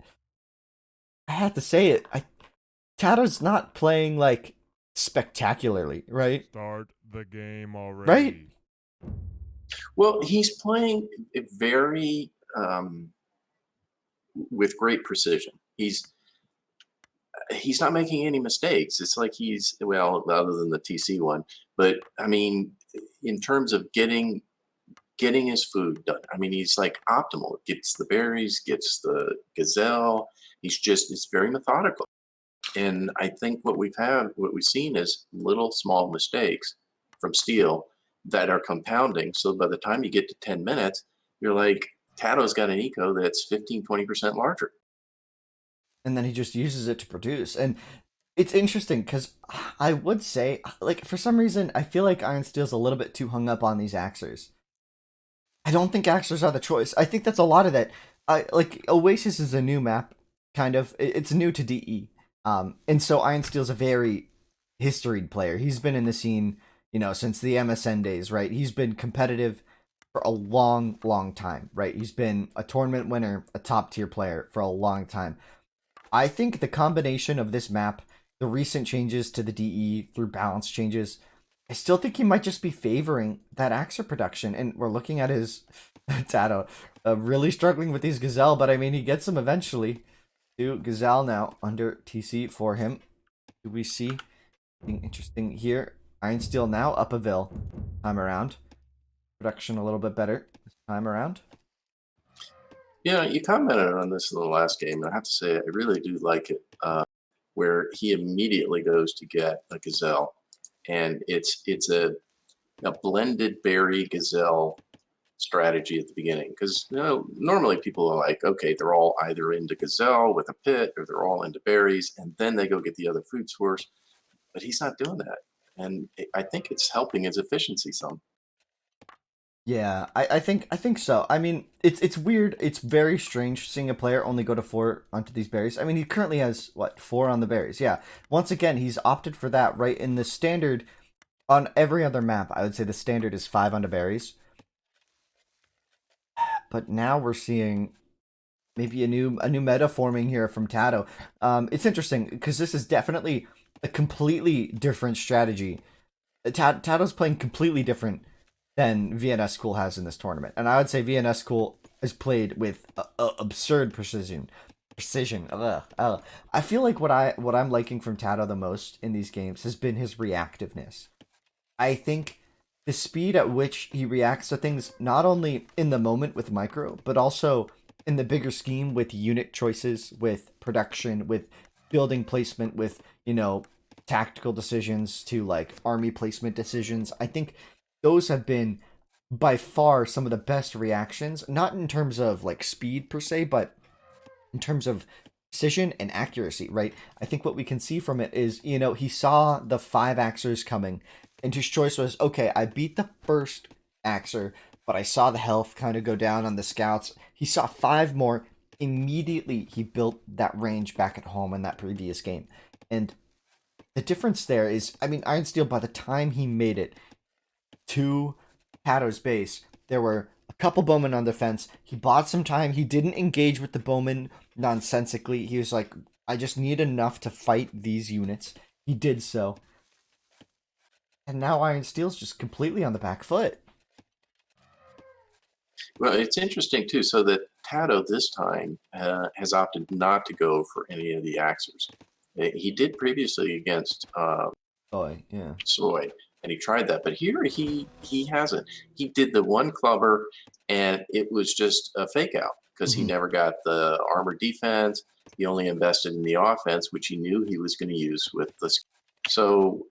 I have to say it. TATOH's not playing, like, spectacularly, right? Start the game already. Right? Well, he's playing it very... with great precision. He's not making any mistakes. It's like he's, well, other than the TC one, but I mean, in terms of getting his food done, I mean, he's like optimal. Gets the berries, gets the gazelle. It's very methodical. And I think what we've seen is little small mistakes from Steel that are compounding. So by the time you get to 10 minutes, you're like, TATOH's got an eco that's 15-20% larger. And then he just uses it to produce. And it's interesting because I would say, like, for some reason, I feel like IronSteel's a little bit too hung up on these Axers. I don't think Axers are the choice. I think that's a lot of that. Like, Oasis is a new map, kind of. It's new to DE. And so IronSteel's a very historied player. He's been in the scene, you know, since the MSN days, right? He's been competitive for a long, long time, right? He's been a tournament winner, a top-tier player for a long time. I think the combination of this map, the recent changes to the DE through balance changes, I still think he might just be favoring that Axer production. And we're looking at his TATOH really struggling with these Gazelle, but I mean, he gets them eventually. To Gazelle now under TC for him. Do we see anything interesting here? IronSteel now up a Vil time around. Production a little bit better this time around. Yeah, you commented on this in the last game, and I have to say, I really do like it, where he immediately goes to get a gazelle, and it's a a blended berry gazelle strategy at the beginning, because normally people are like, okay, they're all either into gazelle with a pit or they're all into berries, and then they go get the other food source. But he's not doing that, and I think it's helping his efficiency some. Yeah, I think so. I mean, it's weird. It's very strange seeing a player only go to 4 onto these berries. I mean, he currently has what, 4 on the berries. Yeah. Once again, he's opted for that, right? In the standard, on every other map, I would say the standard is 5 onto berries. But now we're seeing maybe a new meta forming here from TATOH. It's interesting because this is definitely a completely different strategy. TATOH's playing completely different than VNS School has in this tournament, and I would say VNS School is played with absurd precision. Ugh, ugh. I feel like what I'm liking from TATOH the most in these games has been his reactiveness. I think the speed at which he reacts to things, not only in the moment with micro, but also in the bigger scheme with unit choices, with production, with building placement, with, tactical decisions to like army placement decisions. I think those have been by far some of the best reactions, not in terms of like speed per se, but in terms of precision and accuracy, right? I think what we can see from it is, he saw the 5 axers coming, and his choice was, okay, I beat the first axer, but I saw the health kind of go down on the scouts. He saw 5 more. Immediately, he built that range back at home in that previous game. And the difference there is, I mean, IRONSTEEL, by the time he made it to TATOH's base, there were a couple bowmen on defense. He bought some time. He didn't engage with the bowmen nonsensically. He was like, I just need enough to fight these units. He did so. And now IRONSTEEL's just completely on the back foot. Well, it's interesting too. So that TATOH this time has opted not to go for any of the axers. He did previously against Yeah. Soy, and he tried that, but here he hasn't. He did the one clubber, and it was just a fake out because he never got the armor defense. He only invested in the offense, which he knew he was going to use with the. So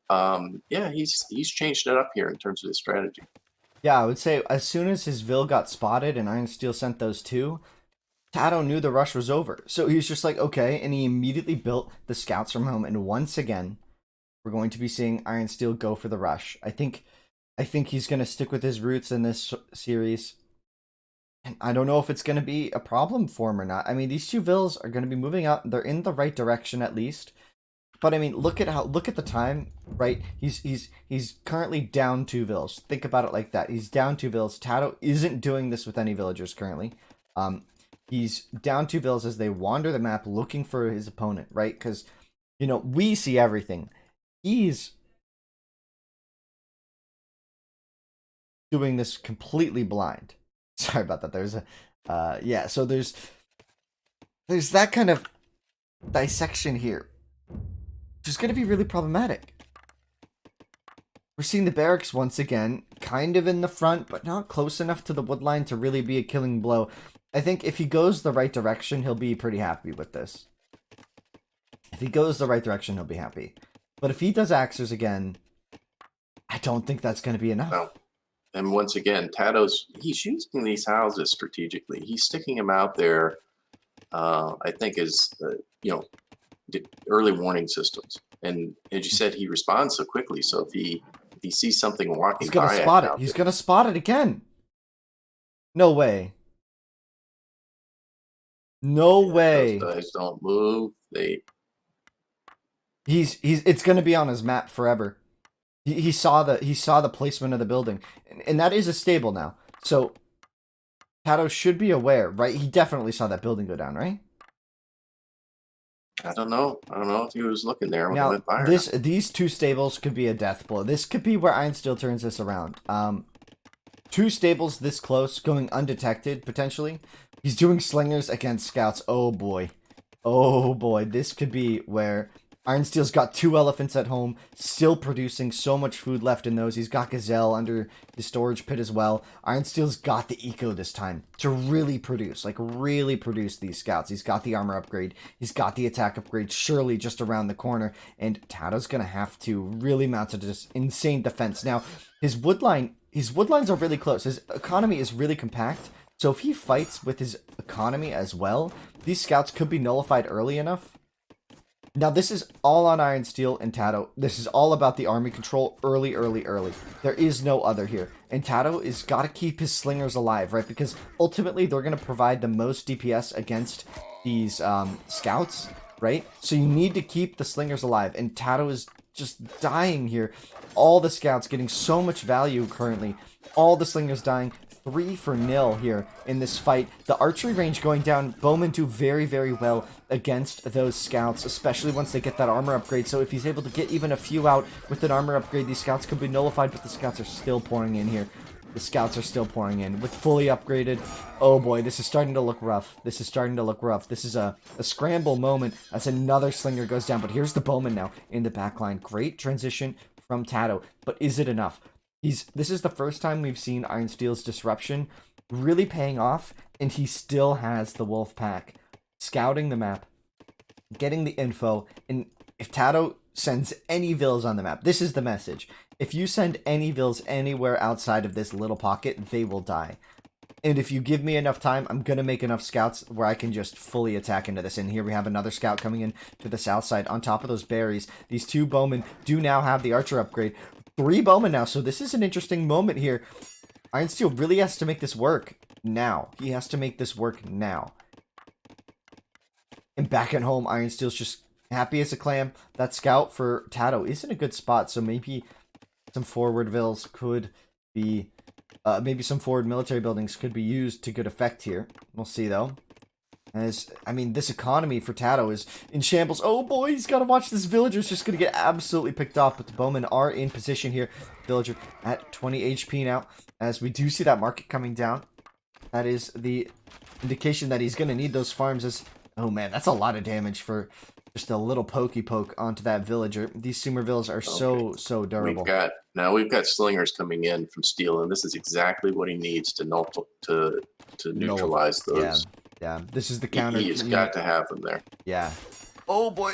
yeah, he's changed it up here in terms of his strategy. Yeah, I would say as soon as his Vil got spotted and IRONSTEEL sent those 2, TATOH knew the rush was over. So he was just like, okay, and he immediately built the scouts from home, and once again, we're going to be seeing IRONSTEEL go for the rush. I think he's going to stick with his roots in this series. And I don't know if it's going to be a problem for him or not. I mean, these 2 Vils are going to be moving out. They're in the right direction at least. But I mean, look at the time, right? He's currently down 2 Vils. Think about it like that. He's down 2 Vils. TATOH isn't doing this with any villagers currently. He's down 2 Vils as they wander the map looking for his opponent, right? Because, we see everything. He's doing this completely blind. Sorry about that. There's a so there's that kind of dissection here, which is going to be really problematic. We're seeing the barracks once again, kind of in the front, but not close enough to the wood line to really be a killing blow. I think if he goes the right direction, he'll be pretty happy with this. If he goes the right direction, he'll be happy. But if he does axers again, I don't think that's going to be enough. No. And once again, he's using these houses strategically. He's sticking them out there, I think, as, early warning systems. And as you said, he responds so quickly. So if he sees something walking he's going by, to spot it. He's going to spot it again. No way. No way. Those guys don't move. It's going to be on his map forever. He saw the placement of the building, and that is a stable now. So TATOH should be aware, right? He definitely saw that building go down, right? I don't know if he was looking there when he Now, went by. These 2 stables could be a death blow. This could be where IRONSTEEL turns this around. 2 stables this close, going undetected potentially. He's doing slingers against scouts. Oh boy, this could be where IronSteel's got 2 elephants at home, still producing so much food left in those. He's got Gazelle under the storage pit as well. IronSteel's got the eco this time to really produce, like really produce these scouts. He's got the armor upgrade. He's got the attack upgrade surely just around the corner. And TATOH's going to have to really mount this insane defense. Now, his woodlines are really close. His economy is really compact. So if he fights with his economy as well, these scouts could be nullified early enough. Now, this is all on IronSteel and TATOH. This is all about the army control early. There is no other here. And TATOH is got to keep his slingers alive, right? Because ultimately, they're going to provide the most DPS against these scouts, right? So you need to keep the slingers alive. And TATOH is just dying here. All the scouts getting so much value currently. All the slingers dying. 3-0 here in this fight. The archery range going down. Bowman do very, very well against those scouts, especially once they get that armor upgrade. So if he's able to get even a few out with an armor upgrade, these scouts could be nullified, but the scouts are still pouring in here. The scouts are still pouring in with fully upgraded. Oh boy, this is starting to look rough. This is a scramble moment as another slinger goes down. But here's the Bowman now in the backline. Great transition from TATOH, but is it enough? This is the first time we've seen IronSteel's disruption really paying off, and he still has the wolf pack. Scouting the map, getting the info, and if TATOH sends any vills on the map, this is the message. If you send any vills anywhere outside of this little pocket, they will die. And if you give me enough time, I'm going to make enough scouts where I can just fully attack into this. And here we have another scout coming in to the south side on top of those berries. These 2 bowmen do now have the archer upgrade. 3 bowmen now, so this is an interesting moment here. IronSteel really has to make this work now. He has to make this work now. And back at home, IronSteel's just happy as a clam. That scout for TATOH is in a good spot, so maybe some forward vills could be... maybe some forward military buildings could be used to good effect here. We'll see, though. I mean, this economy for TATOH is in shambles. Oh boy, he's got to watch this villager's just going to get absolutely picked off. But the bowmen are in position here. Villager at 20 HP now. As we do see that market coming down. That is the indication that he's going to need those farms. Oh man, that's a lot of damage for just a little pokey poke onto that villager. These Sumer villas are so durable. We've got slingers coming in from Steel, and this is exactly what he needs to neutralize those. Yeah, this is the counter. He's got to have them there. Yeah. Oh boy.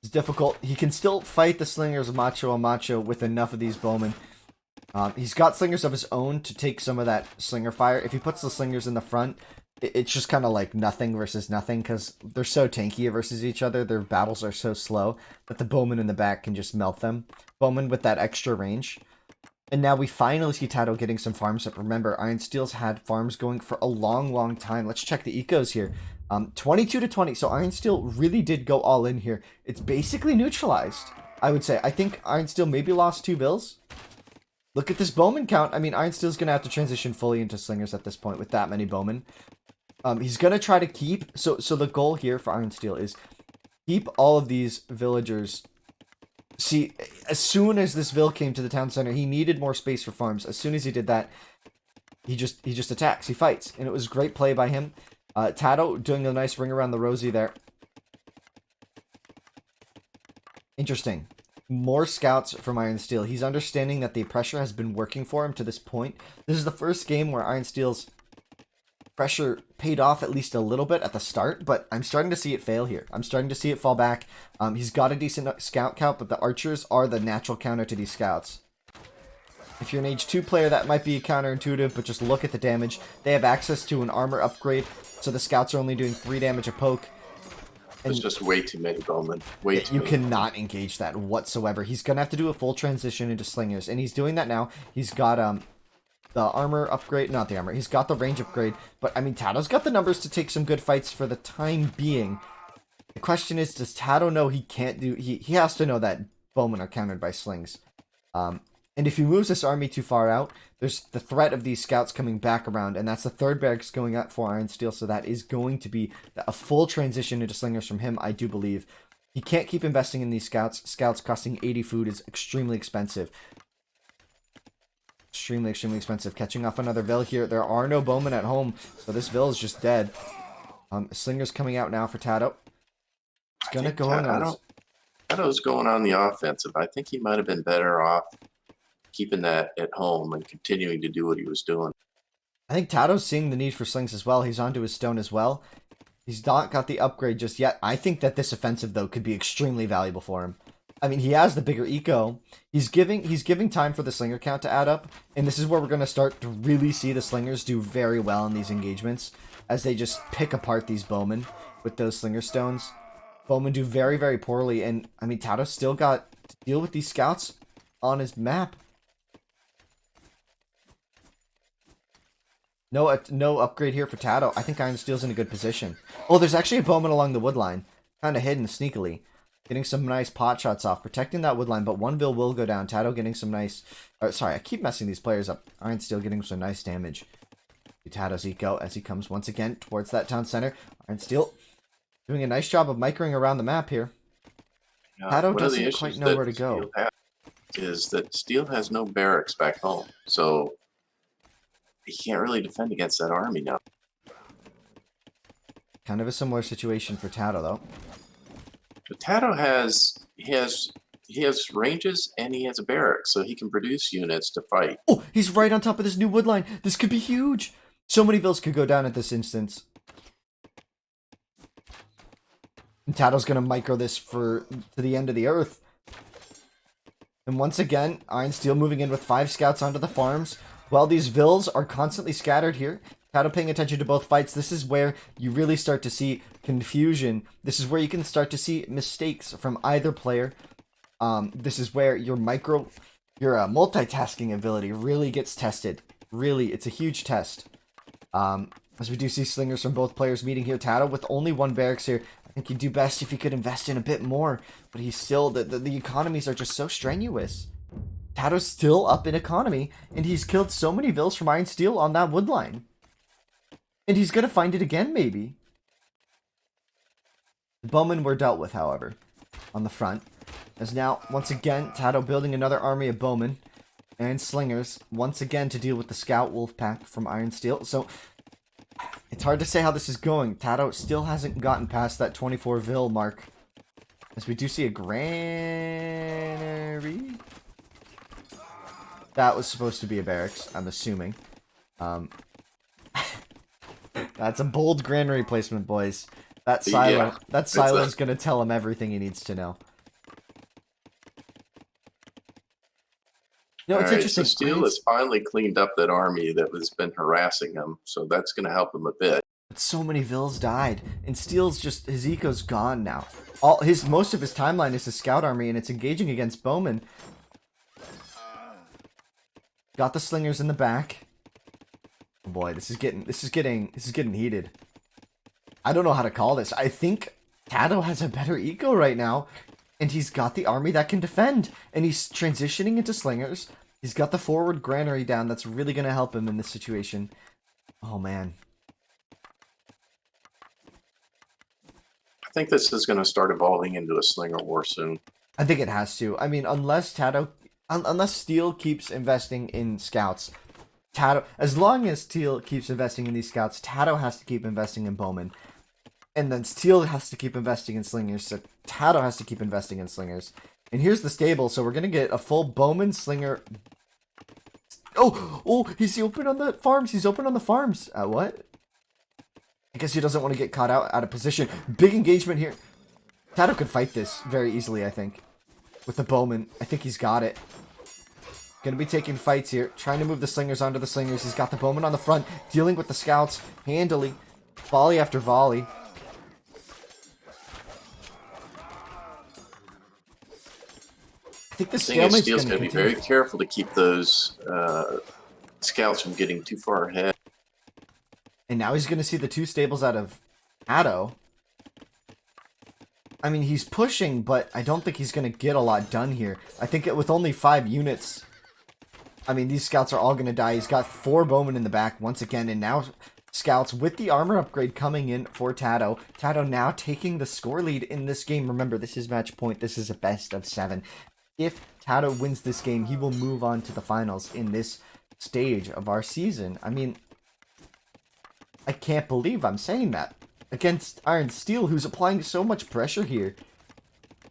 It's difficult. He can still fight the slingers macho on macho with enough of these bowmen. He's got slingers of his own to take some of that slinger fire. If he puts the slingers in the front, it's just kind of like nothing versus nothing because they're so tanky versus each other. Their battles are so slow that the bowman in the back can just melt them. Bowman with that extra range. And now we finally see TATOH getting some farms up. Remember, IronSteel's had farms going for a long time. Let's check the ecos here. 22-20. So IronSteel really did go all in here. It's basically neutralized, I would say. I think IronSteel maybe lost 2 vills. Look at this bowman count. I mean, IronSteel's going to have to transition fully into slingers at this point with that many bowmen. He's going to try to keep... So the goal here for IronSteel is keep all of these villagers... See, as soon as this vill came to the town center, he needed more space for farms. As soon as he did that, he just attacks. He fights. And it was great play by him. TATOH doing a nice ring around the rosy there. Interesting. More scouts from IronSteel. He's understanding that the pressure has been working for him to this point. This is the first game where IronSteel's pressure paid off at least a little bit at the start, but I'm starting to see it fail here. I'm starting to see it fall back. He's got a decent scout count, but the archers are the natural counter to these scouts. If you're an H2 player, that might be counterintuitive, but just look at the damage. They have access to an armor upgrade, so the scouts are only doing 3 damage a poke. There's just way too many bowmen. You cannot engage that whatsoever. He's going to have to do a full transition into slingers, and he's doing that now. He's got the armor upgrade, not the armor. He's got the range upgrade, but I mean, TATOH's got the numbers to take some good fights for the time being. The question is, does TATOH know he can't do... He has to know that bowmen are countered by slings. And if he moves this army too far out, there's the threat of these scouts coming back around, and that's the 3rd barracks going up for IronSteel, so that is going to be a full transition into slingers from him, I do believe. He can't keep investing in these scouts. Scouts costing 80 food is extremely expensive. Extremely expensive. Catching off another vill here. There are no bowmen at home, so this vill is just dead. Slingers coming out now for TATOH. It's gonna go on. Tato's going on the offensive. I think he might have been better off keeping that at home and continuing to do what he was doing. I think Tato's seeing the need for slings as well. He's onto his stone as well. He's not got the upgrade just yet. I think that this offensive, though, could be extremely valuable for him. I mean, he has the bigger eco. He's giving time for the slinger count to add up, and this is where we're going to start to really see the slingers do very well in these engagements as they just pick apart these bowmen with those slinger stones. Bowmen do very, very poorly, and I mean, Tato's still got to deal with these scouts on his map. No upgrade here for Tato. I think IRONSTEEL's in a good position. Oh, there's actually a bowman along the wood line, kind of hidden sneakily. Getting some nice pot shots off, protecting that wood line, but one bill will go down. Tato getting some nice... sorry, I keep messing these players up. IRONSTEEL getting some nice damage. Tato's eco as he comes once again towards that town center. IRONSTEEL doing a nice job of microing around the map here. Tato doesn't quite know where to go. Is that Steel has no barracks back home, so he can't really defend against that army now. Kind of a similar situation for Tato, though. But Tato has ranges and he has a barracks, so he can produce units to fight. Oh, he's right on top of this new wood line. This could be huge. So many vills could go down at this instance. And Tato's gonna micro this to the end of the earth. And once again, IRONSTEEL moving in with 5 scouts onto the farms. While these vills are constantly scattered here, Tato paying attention to both fights. This is where you really start to see confusion. This is where you can start to see mistakes from either player. This is where your multitasking ability really gets tested. Really, it's a huge test. As we do see slingers from both players meeting here. Tato with only 1 barracks here. I think he'd do best if he could invest in a bit more. But he's still... The economies are just so strenuous. Tato's still up in economy. And he's killed so many vills from IRONSTEEL on that wood line. And he's going to find it again, maybe. The bowmen were dealt with, however, on the front. As now, once again, Tato building another army of bowmen and slingers. Once again to deal with the scout wolf pack from IRONSTEEL. So... it's hard to say how this is going. Tato still hasn't gotten past that 24 vil mark. As we do see a granary. That was supposed to be a barracks, I'm assuming. That's a bold granary placement, boys. That silo, is going to tell him everything he needs to know. No, it's interesting. So Steel has finally cleaned up that army that has been harassing him, so that's going to help him a bit. But so many vills died, and Steel's just his eco's gone now. Most of his timeline is his scout army, and it's engaging against bowmen. Got the slingers in the back. Oh boy, this is getting heated. I don't know how to call this. I think Tato has a better eco right now. And he's got the army that can defend. And he's transitioning into slingers. He's got the forward granary down. That's really going to help him in this situation. Oh, man. I think this is going to start evolving into a slinger war soon. I think it has to. I mean, unless Steel keeps investing in scouts. As long as Steel keeps investing in these scouts, Tato has to keep investing in bowmen. And then Steel has to keep investing in slingers, so Tato has to keep investing in slingers. And here's the stable, so we're going to get a full bowman slinger. Oh, he's open on the farms. He's open on the farms. What? I guess he doesn't want to get caught out of position. Big engagement here. Tato could fight this very easily, I think. With the bowman. I think he's got it. Going to be taking fights here. Trying to move the slingers onto the slingers. He's got the bowman on the front. Dealing with the scouts handily. Volley after volley. I think the stalemate's Steel's going to be very careful to keep those scouts from getting too far ahead. And now he's going to see the 2 stables out of Tato. I mean, he's pushing, but I don't think he's going to get a lot done here. I think with only 5 units, I mean, these scouts are all going to die. He's got 4 bowmen in the back once again, and now scouts with the armor upgrade coming in for Tato. Tato now taking the score lead in this game. Remember, this is match point. This is a best of 7. If Tato wins this game, he will move on to the finals in this stage of our season. I mean, I can't believe I'm saying that. against IRONSTEEL, who's applying so much pressure here.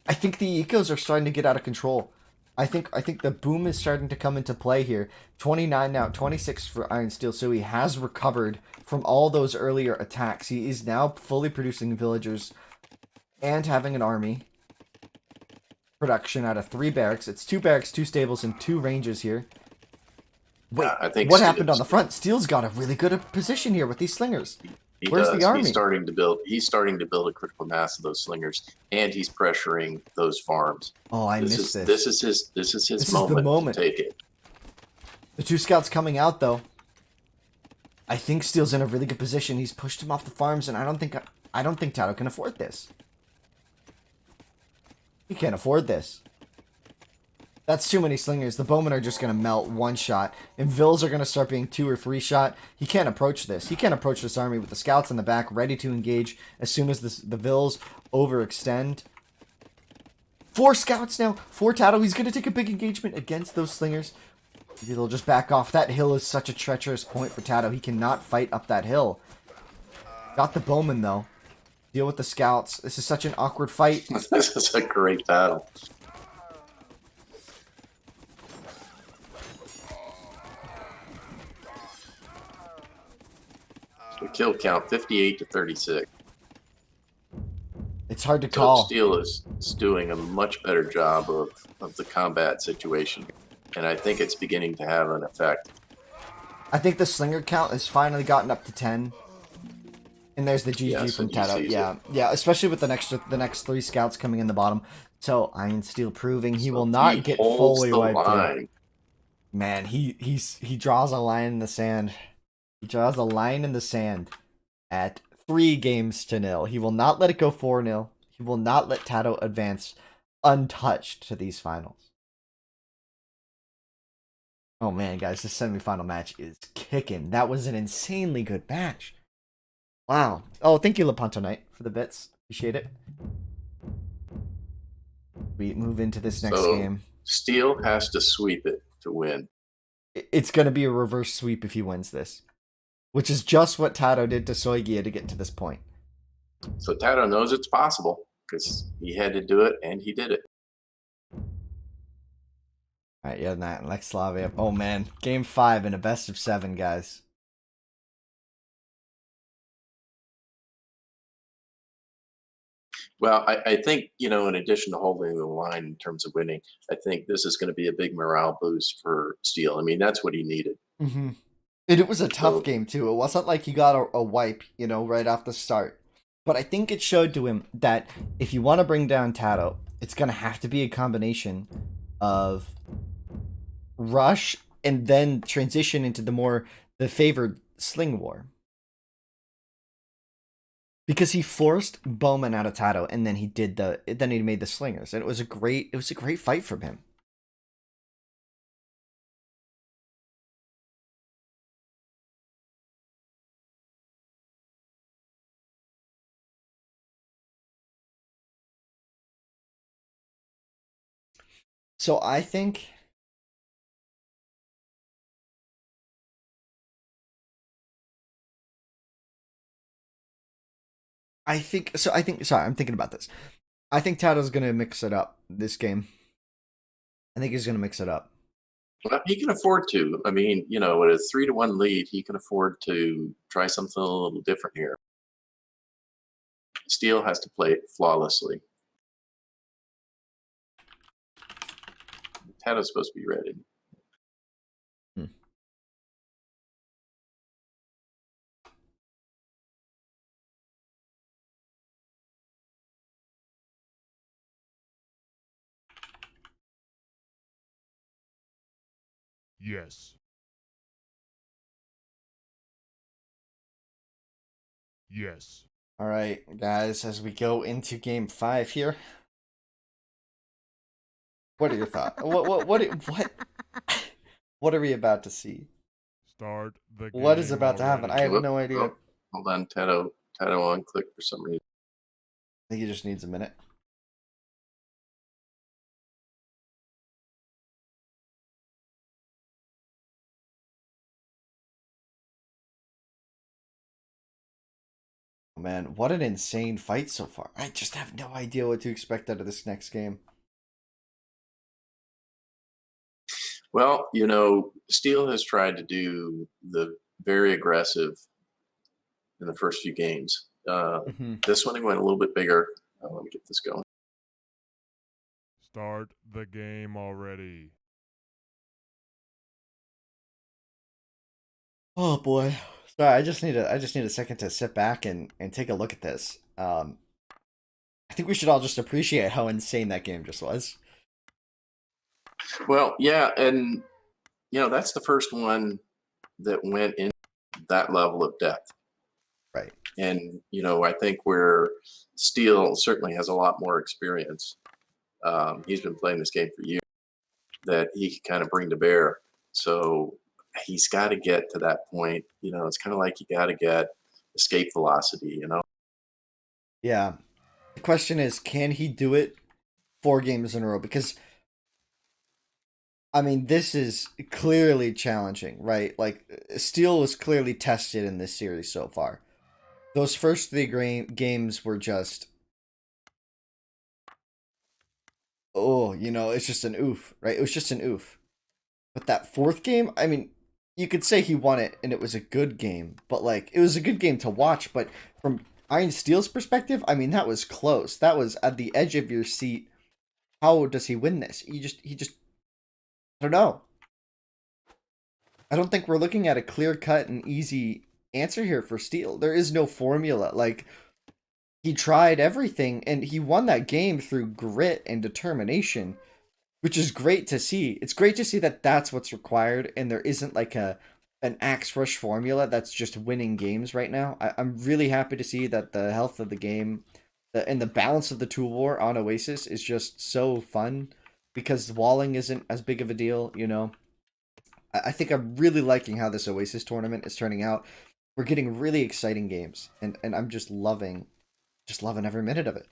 I think the ecos are starting to get out of control. I think the boom is starting to come into play here. 29 now, 26 for IRONSTEEL, so he has recovered from all those earlier attacks. He is now fully producing villagers and having an army production out of 3 barracks. It's 2 barracks, 2 stables, and 2 ranges here. Wait, Yeah, I think what happened on the front? Steel's got a really good position here with these slingers. He Where's does. the army? He's starting to build a critical mass of those slingers, and he's pressuring those farms. Oh, I missed this. This is his This is the moment, moment. to take it. The 2 scouts coming out though. I think Steel's in a really good position. He's pushed him off the farms, and I don't think TATOH can afford this. He can't afford this. That's too many slingers. The bowmen are just going to melt one shot. And Vills are going to start being 2 or 3 shot. He can't approach this. He can't approach this army with the scouts in the back ready to engage as soon as the Vills overextend. 4 scouts now. 4 TATOH. He's going to take a big engagement against those slingers. Maybe they'll just back off. That hill is such a treacherous point for TATOH. He cannot fight up that hill. Got the bowmen though. Deal with the scouts. This is such an awkward fight. This is a great battle. The kill count 58 to 36. It's hard to So call. Steel is doing a much better job of the combat situation, and I think it's beginning to have an effect. I think the slinger count has finally gotten up to 10. And there's the GG Yes, from and he TATOH. sees Yeah, yeah, especially with the next 3 scouts coming in the bottom. So IRONSTEEL proving he So will not he get holds fully the wiped out. line. Man, he draws a line in the sand. He draws a line in the sand at 3-0. He will not let it go 4-0. He will not let TATOH advance untouched to these finals. Oh man, guys, this semifinal match is kicking. That was an insanely good match. Wow. Oh, thank you, Lepanto Knight, for the bits. Appreciate it. We move into this next game. Steel has to sweep it to win. It's going to be a reverse sweep if he wins this. Which is just what TATOH did to Soigia to get to this point. So TATOH knows it's possible because he had to do it and he did it. Alright, yeah, that Lex Slavia. Oh man, game 5 in a best of 7, guys. Well, I think, in addition to holding the line in terms of winning, I think this is going to be a big morale boost for Steel. I mean, that's what he needed. Mm-hmm. And it was a tough So- game, too. It wasn't like he got a wipe, right off the start. But I think it showed to him that if you want to bring down TATOH, it's going to have to be a combination of rush and then transition into the favored sling war. Because he forced Bowman out of TATOH, and then he made the slingers, and it was a great fight from him. So I think sorry, I'm thinking about this. I think TATOH's gonna mix it up this game. I think he's gonna mix it up. Well, he can afford to. I mean, with a 3-1 lead, he can afford to try something a little different here. Steel has to play it flawlessly. TATOH's supposed to be ready. Yes. Yes. All right, guys, as we go into game 5 here, what are your thoughts? What are we about to see? Start the game. What is about to happen? I have Whoop, no idea. oh, hold on, TATOH on click for some reason. I think he just needs a minute. Man, what an insane fight so far. I just have no idea what to expect out of this next game. Well, Steele has tried to do the very aggressive in the first few games. This one, he went a little bit bigger. Let me get this going. Start the game already. Oh boy. Sorry, I just need a second to sit back and take a look at this. I think we should all just appreciate how insane that game just was. Well, yeah, and that's the first one that went in that level of depth. Right. And I think where Steele certainly has a lot more experience. He's been playing this game for years that he can kind of bring to bear. So he's got to get to that point. It's kind of like you got to get escape velocity. Yeah. The question is, can he do it 4 games in a row? Because I mean, this is clearly challenging, right? Like, Steel was clearly tested in this series so far. Those first 3 games were just, it's just an oof, right? It was just an oof. But that 4th game, I mean, you could say he won it and it was a good game, but like, it was a good game to watch. But from Iron Steel's perspective, I mean, that was close. That was at the edge of your seat. How does he win this? I don't know. I don't think we're looking at a clear cut and easy answer here for Steele. There is no formula. Like, he tried everything and he won that game through grit and determination, which is great to see. It's great to see that that's what's required and there isn't like an axe rush formula that's just winning games right now. I'm really happy to see that the health of the game and the balance of the tool war on Oasis is just so fun because walling isn't as big of a deal, I think I'm really liking how this Oasis tournament is turning out. We're getting really exciting games, and I'm just loving every minute of it.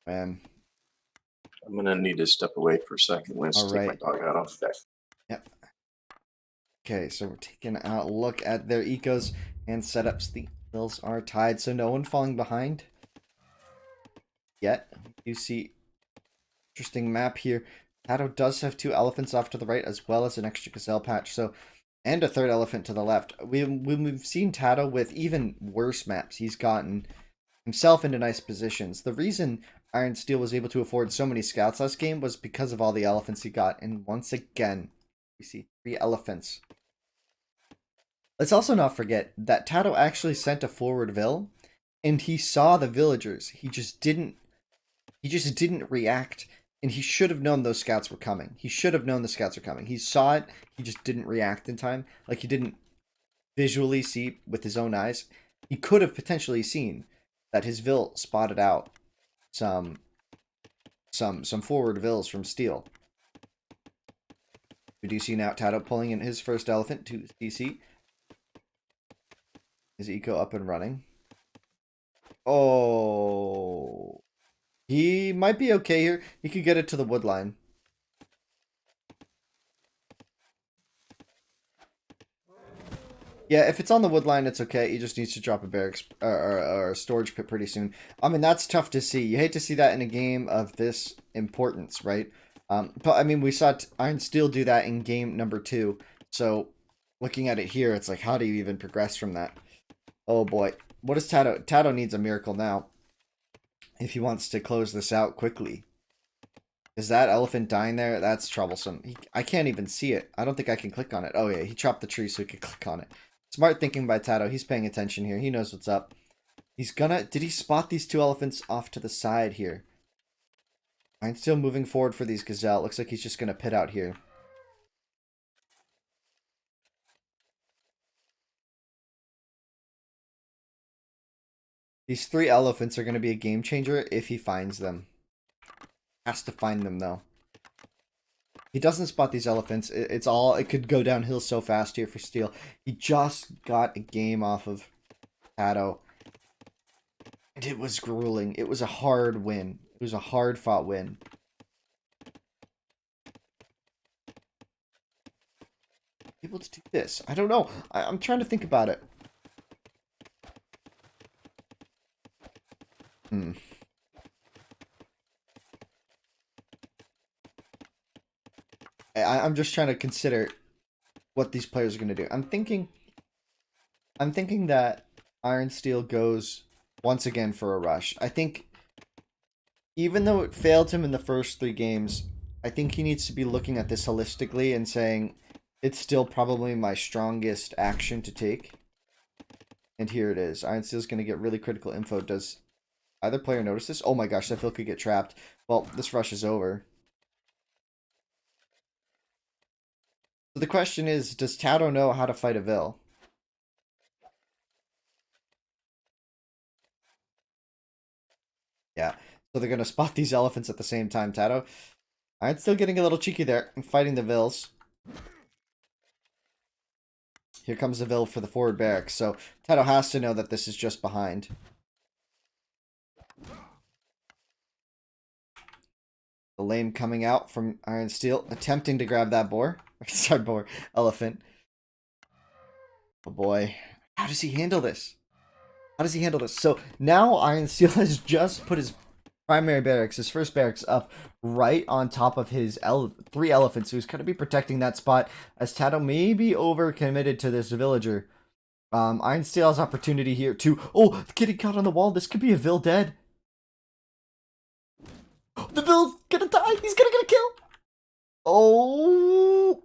Man, I'm going to need to step away for a second. Let's all take my right. dog out off the deck. Yep. Okay, so we're taking a look at their ecos and setups. The hills are tied, so no one falling behind yet. You see, interesting map here. TATOH does have 2 elephants off to the right, as well as an extra gazelle patch. So, and a 3rd elephant to the left. We've seen TATOH with even worse maps. He's gotten himself into nice positions. The reason Iron Steel was able to afford so many scouts last game was because of all the elephants he got. And once again, we see 3 elephants. Let's also not forget that TATOH actually sent a forward vill, and he saw the villagers. He just didn't react, and he should have known those scouts were coming. He should have known the scouts were coming. He saw it, he just didn't react in time. Like, he didn't visually see with his own eyes. He could have potentially seen that his vill spotted out some forward vills from Steel. We do see now TATOH pulling in his first elephant to DC. His eco up and running. Oh, he might be okay here. He could get it to the wood line. Yeah, if it's on the wood line, it's okay. He just needs to drop a barracks or a storage pit pretty soon. I mean, that's tough to see. You hate to see that in a game of this importance, right? But I mean, we saw Iron Steel do that in game number 2. So looking at it here, it's like, how do you even progress from that? Oh boy. What is TATOH? TATOH needs a miracle now if he wants to close this out quickly. Is that elephant dying there? That's troublesome. I can't even see it. I don't think I can click on it. Oh yeah, he chopped the tree so he could click on it. Smart thinking by TATOH. He's paying attention here. He knows what's up. He's gonna... Did he spot these 2 elephants off to the side here? I'm still moving forward for these gazelle. Looks like he's just gonna pit out here. These 3 elephants are gonna be a game changer if he finds them. Has to find them though. He doesn't spot these elephants. It could go downhill so fast here for Steel. He just got a game off of TATOH. And it was grueling. It was a hard win. It was a hard fought win. able to do this? I don't know. I'm trying to think about it. I'm just trying to consider what these players are going to do. I'm thinking that IRONSTEEL goes once again for a rush. I think even though it failed him in the first 3 games, I think he needs to be looking at this holistically and saying it's still probably my strongest action to take. And here it is. IRONSTEEL's going to get really critical info. Does either player notice this? Oh my gosh, that Phil could get trapped. Well, this rush is over. So the question is, does TATOH know how to fight a Vil? Yeah. So they're going to spot these elephants at the same time, TATOH. Alright, still getting a little cheeky there and fighting the Vils. Here comes the Vil for the forward barracks. So TATOH has to know that this is just behind. The lane coming out from IRONSTEEL, attempting to grab that boar. Sorry, boar. Elephant. Oh boy. How does he handle this? How does he handle this? So now IRONSTEEL has just put his primary barracks, his first barracks, up right on top of his 3 elephants. So he's going to be protecting that spot as TATOH may be overcommitted to this villager. IRONSTEEL has opportunity here to... Oh, getting caught on the wall. This could be a Vil dead. The Vil's gonna die. He's gonna get a kill. Oh.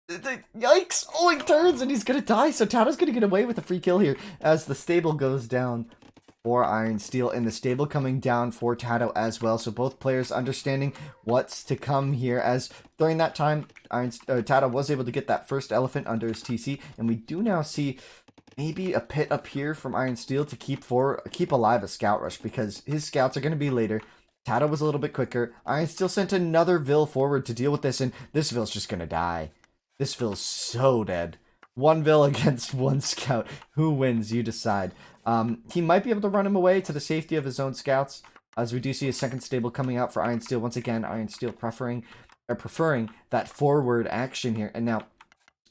Yikes. Oh, he turns and he's gonna die. So TATOH's gonna get away with a free kill here as the stable goes down for IRONSTEEL and the stable coming down for TATOH as well. So both players understanding what's to come here as during that time, TATOH was able to get that first elephant under his TC. And we do now see maybe a pit up here from IRONSTEEL to keep alive a scout rush because his scouts are going to be later. TATOH was a little bit quicker. IRONSTEEL sent another Vil forward to deal with this, and this Vil's just gonna die. This Vil's so dead. 1 Vil against 1 scout. Who wins? You decide. He might be able to run him away to the safety of his own scouts, as we do see a second stable coming out for IRONSTEEL. Once again, IRONSTEEL preferring that forward action here. And now,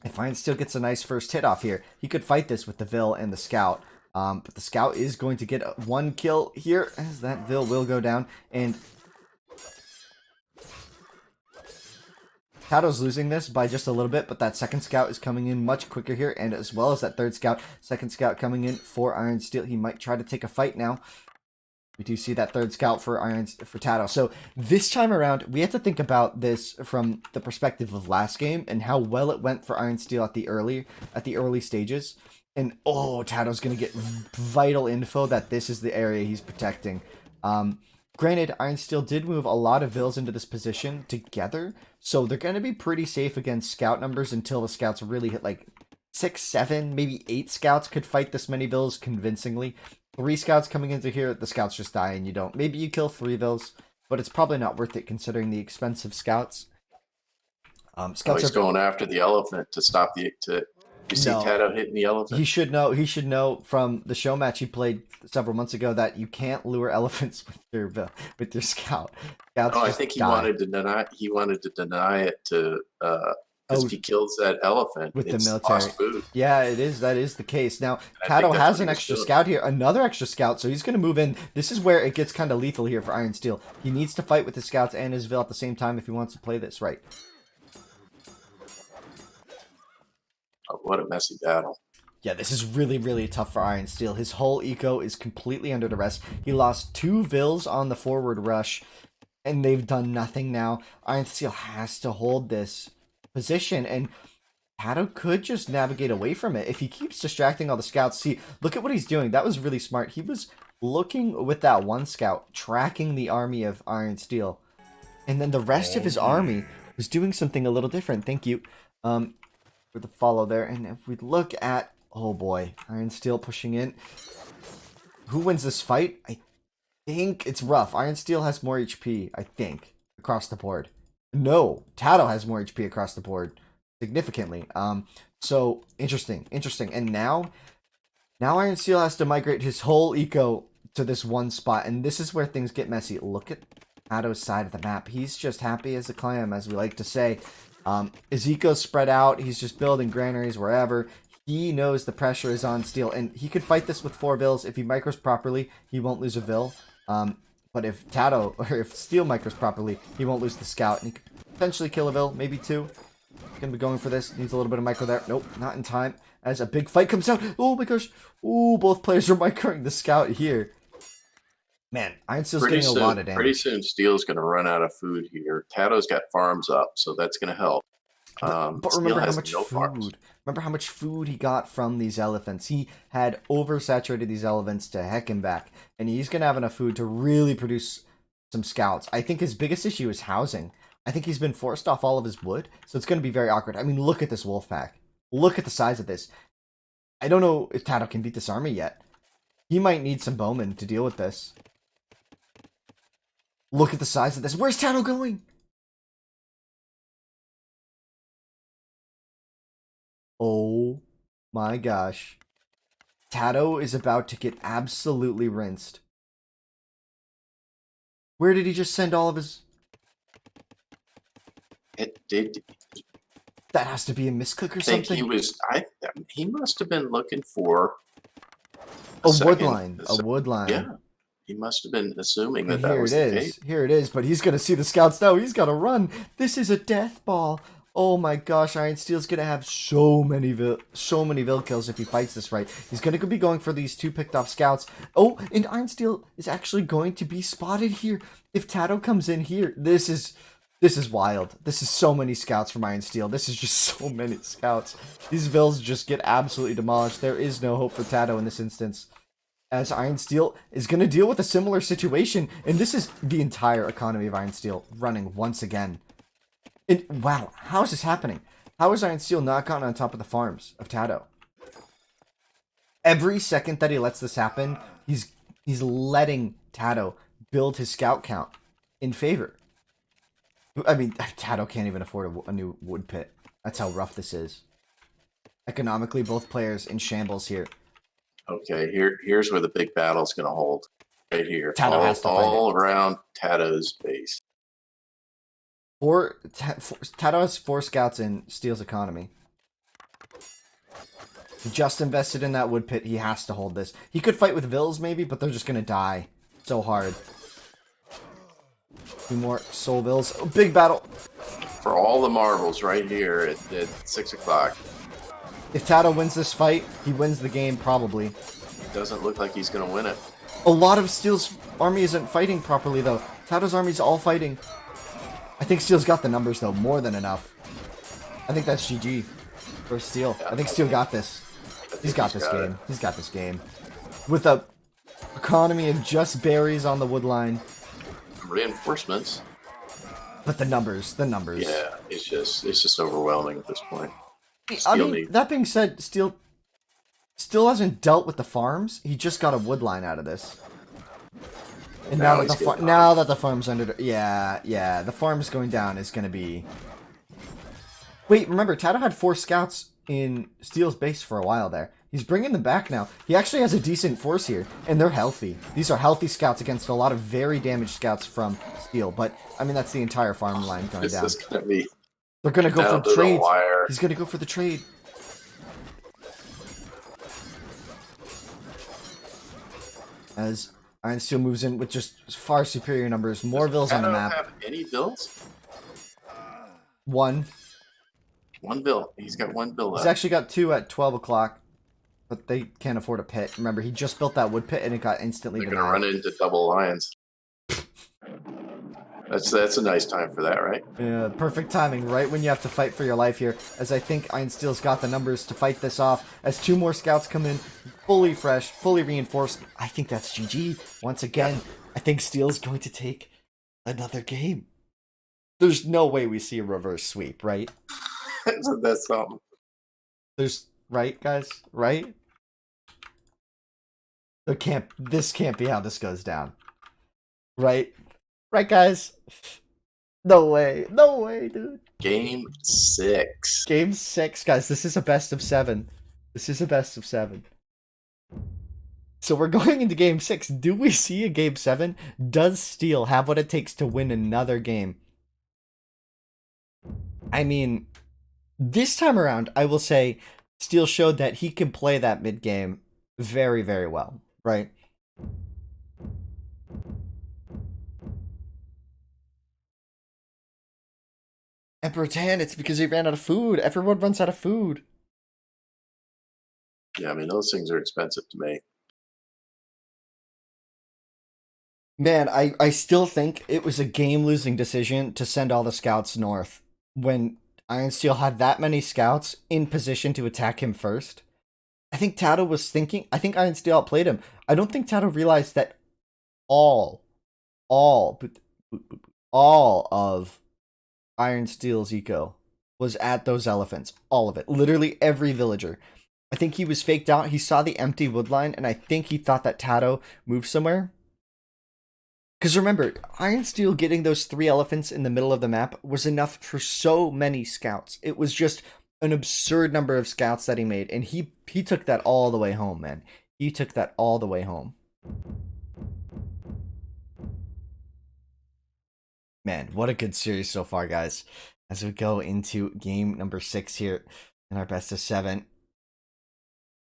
if IRONSTEEL gets a nice first hit off here, he could fight this with the Vil and the scout. But the scout is going to get 1 kill here as that Vil will go down. And TATOH's losing this by just a little bit, but that second scout is coming in much quicker here. And as well as that third scout, second scout coming in for IRONSTEEL. He might try to take a fight now. We do see that third scout for TATOH. So this time around, we have to think about this from the perspective of last game and how well it went for IRONSTEEL at the early stages. And oh, TATOH's going to get vital info that this is the area he's protecting. Granted, IRONSTEEL did move a lot of Vils into this position together, so they're going to be pretty safe against scout numbers until the scouts really hit like 6, 7, maybe 8 scouts could fight this many Vils convincingly. 3 scouts coming into here, the scouts just die and you don't. Maybe you kill 3 Vils, but it's probably not worth it considering the expensive scouts. Scouts he's going after the elephant to stop the... You see TATOH hitting the elephant? He should know from the show match he played several months ago that you can't lure elephants with your scout. Scouts I think he wanted to deny it to because if he kills that elephant with the military. Lost food. Yeah, that is the case. Now TATOH has an extra scout here, another extra scout, so he's going to move in. This is where it gets kind of lethal here for IRONSTEEL. He needs to fight with his scouts and his Vil at the same time if he wants to play this right. Oh, what a messy battle. Yeah, this is really, really tough for IRONSTEEL. His whole eco is completely under duress. He lost 2 Vils on the forward rush, and they've done nothing now. IRONSTEEL has to hold this position, and TATOH could just navigate away from it if he keeps distracting all the scouts. See, look at what he's doing. That was really smart. He was looking with that 1 scout, tracking the army of IRONSTEEL, and then the rest of his army was doing something a little different. Thank you. For the follow there, and if we look at, oh boy, IRONSTEEL pushing in. Who wins this fight? I think it's rough. IRONSTEEL has more HP, I think, across the board. No, TATOH has more HP across the board, significantly. So interesting. And now IRONSTEEL has to migrate his whole eco to this 1 spot, and this is where things get messy. Look at TATOH's side of the map. He's just happy as a clam, as we like to say. Ezekiel's spread out. He's just building granaries wherever. He knows the pressure is on Steel, and he could fight this with 4 vills. If he micros properly, he won't lose a vill. But if TATOH, or if Steel micros properly, he won't lose the scout, and he could potentially kill a vill, maybe 2. Gonna be going for this. Needs a little bit of micro there. Nope, not in time. As a big fight comes out. Oh my gosh. Oh, both players are microing the scout here. Man, IRONSTEEL's getting a lot of damage. Pretty soon, Steel's going to run out of food here. TATOH's got farms up, so that's going to help. But remember how much food. Remember how much food he got from these elephants. He had oversaturated these elephants to heck and back, and he's going to have enough food to really produce some scouts. I think his biggest issue is housing. I think he's been forced off all of his wood, so it's going to be very awkward. I mean, look at this wolf pack. Look at the size of this. I don't know if TATOH can beat this army yet. He might need some bowmen to deal with this. Look at the size of this. Where's TATOH going? Oh my gosh. TATOH is about to get absolutely rinsed. Where did he just send all of his... It did. That has to be a misclick or something. He must have been looking for a wood line. A wood line. Yeah. He must have been assuming that that was the case. Here it is, but he's going to see the scouts now. He's got to run. This is a death ball. Oh my gosh, IRONSTEEL's going to have so many vill kills if he fights this right. He's going to be going for these 2 picked off scouts. Oh, and IRONSTEEL is actually going to be spotted here. If TATOH comes in here, this is wild. This is so many scouts from IRONSTEEL. This is just so many scouts. These vills just get absolutely demolished. There is no hope for TATOH in this instance, as IRONSTEEL is going to deal with a similar situation. And this is the entire economy of IRONSTEEL running once again. And wow, how is this happening? How has IRONSTEEL not gotten on top of the farms of TATOH? Every second that he lets this happen, he's letting TATOH build his scout count in favor. I mean, TATOH can't even afford a new wood pit. That's how rough this is. Economically, both players in shambles here. Okay, here's where the big battle's going to hold. Right here. TATOH has to fight all around TATOH's base. TATOH has 4 scouts in Steel's economy. He just invested in that wood pit. He has to hold this. He could fight with vills maybe, but they're just going to die so hard. 2 more soul vills. Oh, big battle. For all the marbles right here at 6 o'clock. If TATOH wins this fight, he wins the game probably. It doesn't look like he's going to win it. A lot of Steel's army isn't fighting properly though. TATOH's army's all fighting. I think Steel's got the numbers though, more than enough. I think that's GG for Steel. Yeah, I think Steel got this. He's got this game. He's got this game. With a economy of just berries on the wood line. Reinforcements. But the numbers. Yeah, it's just overwhelming at this point. I mean, that being said, Steel hasn't dealt with the farms. He just got a wood line out of this. And now that the farm's under... Yeah, the farm's going down is going to be... Wait, remember, TATOH had 4 scouts in Steel's base for a while there. He's bringing them back now. He actually has a decent force here, and they're healthy. These are healthy scouts against a lot of very damaged scouts from Steel, but, I mean, that's the entire farm line going down. This is going to be... They're going to go for trades. He's going to go for the trade. As IRONSTEEL moves in with just far superior numbers. More vills on the map. Have any vills? 1. 1 vill. He's got 1 vill left. He's actually got 2 at 12 o'clock. But they can't afford a pit. Remember, he just built that wood pit and it got instantly denied. They're going to run into double lions. That's a nice time for that, right? Yeah, perfect timing, right when you have to fight for your life here. As I think IRONSTEEL's got the numbers to fight this off. As 2 more scouts come in, fully fresh, fully reinforced. I think that's GG. Once again, I think Steel's going to take another game. There's no way we see a reverse sweep, right? That's something. There's... Right, guys? Right? This can't be how this goes down. Right? Right, guys? No way. No way, dude. Game 6. Game 6, guys. This is a best of 7. This is a best of 7. So we're going into game 6. Do we see a game 7? Does Steel have what it takes to win another game? I mean, this time around, I will say Steele showed that he can play that mid game very, very well, right? Emperor Tan, it's because he ran out of food. Everyone runs out of food. Yeah, I mean, those things are expensive to make. Man, I still think it was a game-losing decision to send all the scouts north when Iron Steel had that many scouts in position to attack him first. I think TATOH was thinking, I think Iron Steel outplayed him. I don't think TATOH realized that all, all, all of Iron Steel's eco was at those elephants. All of it. Literally every villager. I think he was faked out. He saw the empty woodline, and I think he thought that TATOH moved somewhere. Because remember, Iron Steel getting those 3 elephants in the middle of the map was enough for so many scouts. It was just an absurd number of scouts that he made, and he took that all the way home, man. He took that all the way home. Man, what a good series so far, guys. As we go into game number 6 here in our best of 7.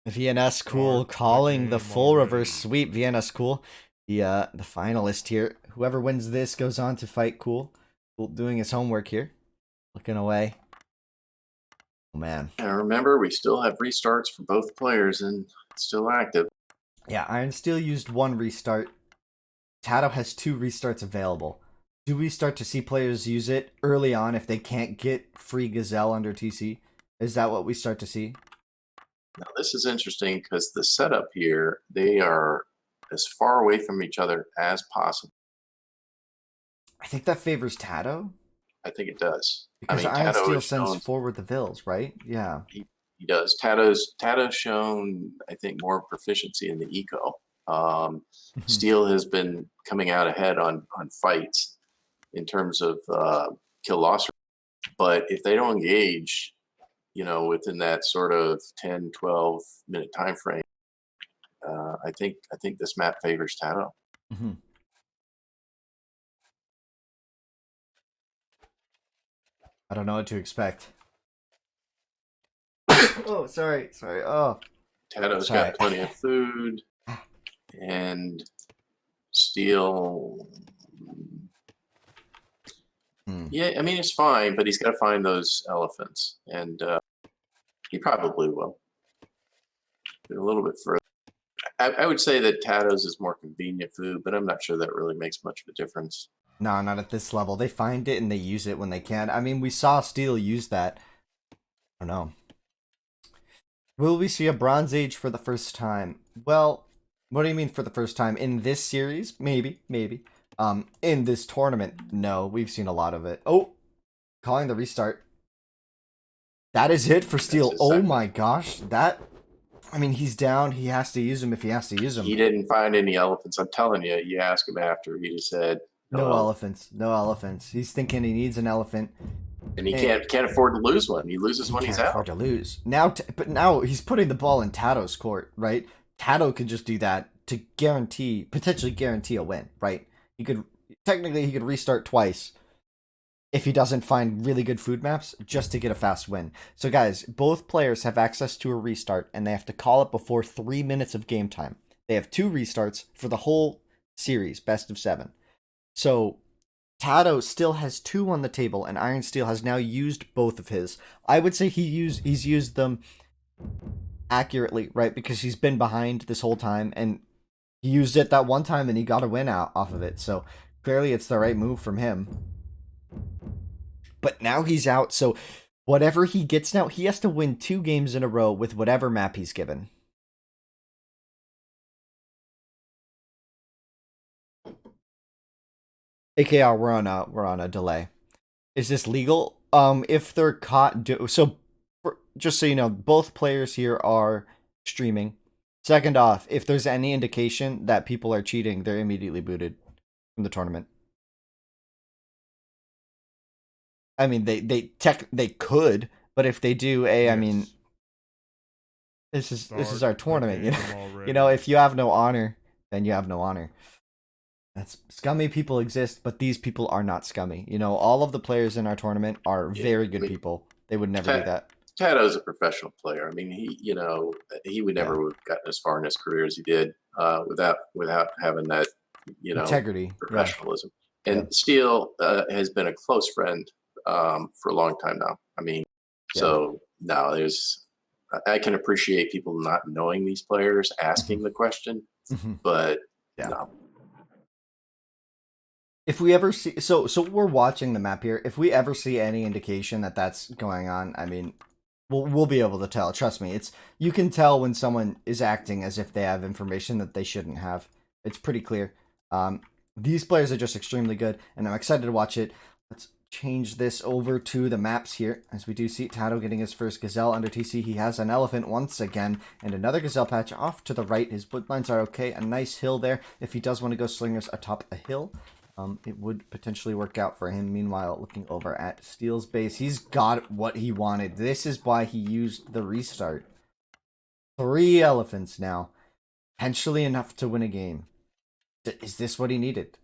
VNS Cool Start the calling the game full reverse already. sweep. VNS Cool, the finalist here. Whoever wins this goes on to fight Cool. Cool doing his homework here. Looking away. Oh, man. And remember, we still have restarts for both players and it's still active. Yeah, Iron Steel used 1 restart. TATOH has 2 restarts available. Do we start to see players use it early on if they can't get free Gazelle under TC? Is that what we start to see? Now, this is interesting because the setup here, they are as far away from each other as possible. I think that favors TATOH. I think it does. Because I mean, Iron TATOH Steel has sends shown forward the Vills, right? Yeah. he does. TATOH's shown, I think, more proficiency in the eco. Steel has been coming out ahead on fights in terms of kill loss. But if they don't engage, within that sort of 10, 12-minute time frame, I think this map favors TATOH. Mm-hmm. I don't know what to expect. Oh, sorry. Oh, TATOH's sorry. got plenty of food, and Steel. Yeah, I mean, it's fine, but he's got to find those elephants, and he probably will. A little bit further. I would say that TATOH's is more convenient food, but I'm not sure that really makes much of a difference. No, not at this level. They find it and they use it when they can. I mean, we saw Steel use that. I don't know. Will we see a Bronze Age for the first time? Well, what do you mean for the first time? In this series? Maybe. In this tournament, no. We've seen a lot of it. Oh, calling the restart. That is it for Steel. Oh my gosh. I mean, he's down. He has to use them if he has to use them. He didn't find any elephants. I'm telling you, you ask him after, he just said, No elephants. No elephants. He's thinking he needs an elephant. And he can't afford to lose one. He loses when he's out. Can't afford to lose. But now he's putting the ball in TATOH's court, right? TATOH can just do that to potentially guarantee a win, right? He could restart twice if he doesn't find really good food maps just to get a fast win. So guys, both players have access to a restart and they have to call it before 3 minutes of game time. They have 2 restarts for the whole series, best of 7. So TATOH still has 2 on the table, and Iron Steel has now used both of his. I would say he's used them accurately, right? Because he's been behind this whole time, and he used it that one time, and he got a win out off of it. So clearly, it's the right move from him. But now he's out, so whatever he gets now, he has to win 2 games in a row with whatever map he's given. AKR, we're on a delay. Is this legal? If they're caught, just so you know, both players here are streaming. Second off, if there's any indication that people are cheating, they're immediately booted from the tournament. I mean, they could, but if they do, I mean, this is our tournament. You know, if you have no honor, then you have no honor. That's scummy people exist, but these people are not scummy. You know, all of the players in our tournament are Yeah, very I good mean, people. They would never do that. Tato's a professional player. I mean, he would Yeah. never have gotten as far in his career as he did without having that, Integrity. Yeah. professionalism. Yeah. And Steele has been a close friend for a long time now. I mean, Yeah. so no, I can appreciate people not knowing these players, asking the question, but Yeah. no. If we ever see, so we're watching the map here. If we ever see any indication that that's going on, I mean, we'll be able to tell. Trust me, you can tell when someone is acting as if they have information that they shouldn't have. It's pretty clear. These players are just extremely good, and I'm excited to watch it. Let's change this over to the maps here, as we do see TATOH getting his first Gazelle under TC. He has an Elephant once again, and another Gazelle patch off to the right. His woodlines are okay. A nice hill there. If he does want to go Slingers atop a hill, it would potentially work out for him. Meanwhile, looking over at Steele's base, he's got what he wanted. This is why he used the restart. 3 elephants now. Potentially enough to win a game. Is this what he needed?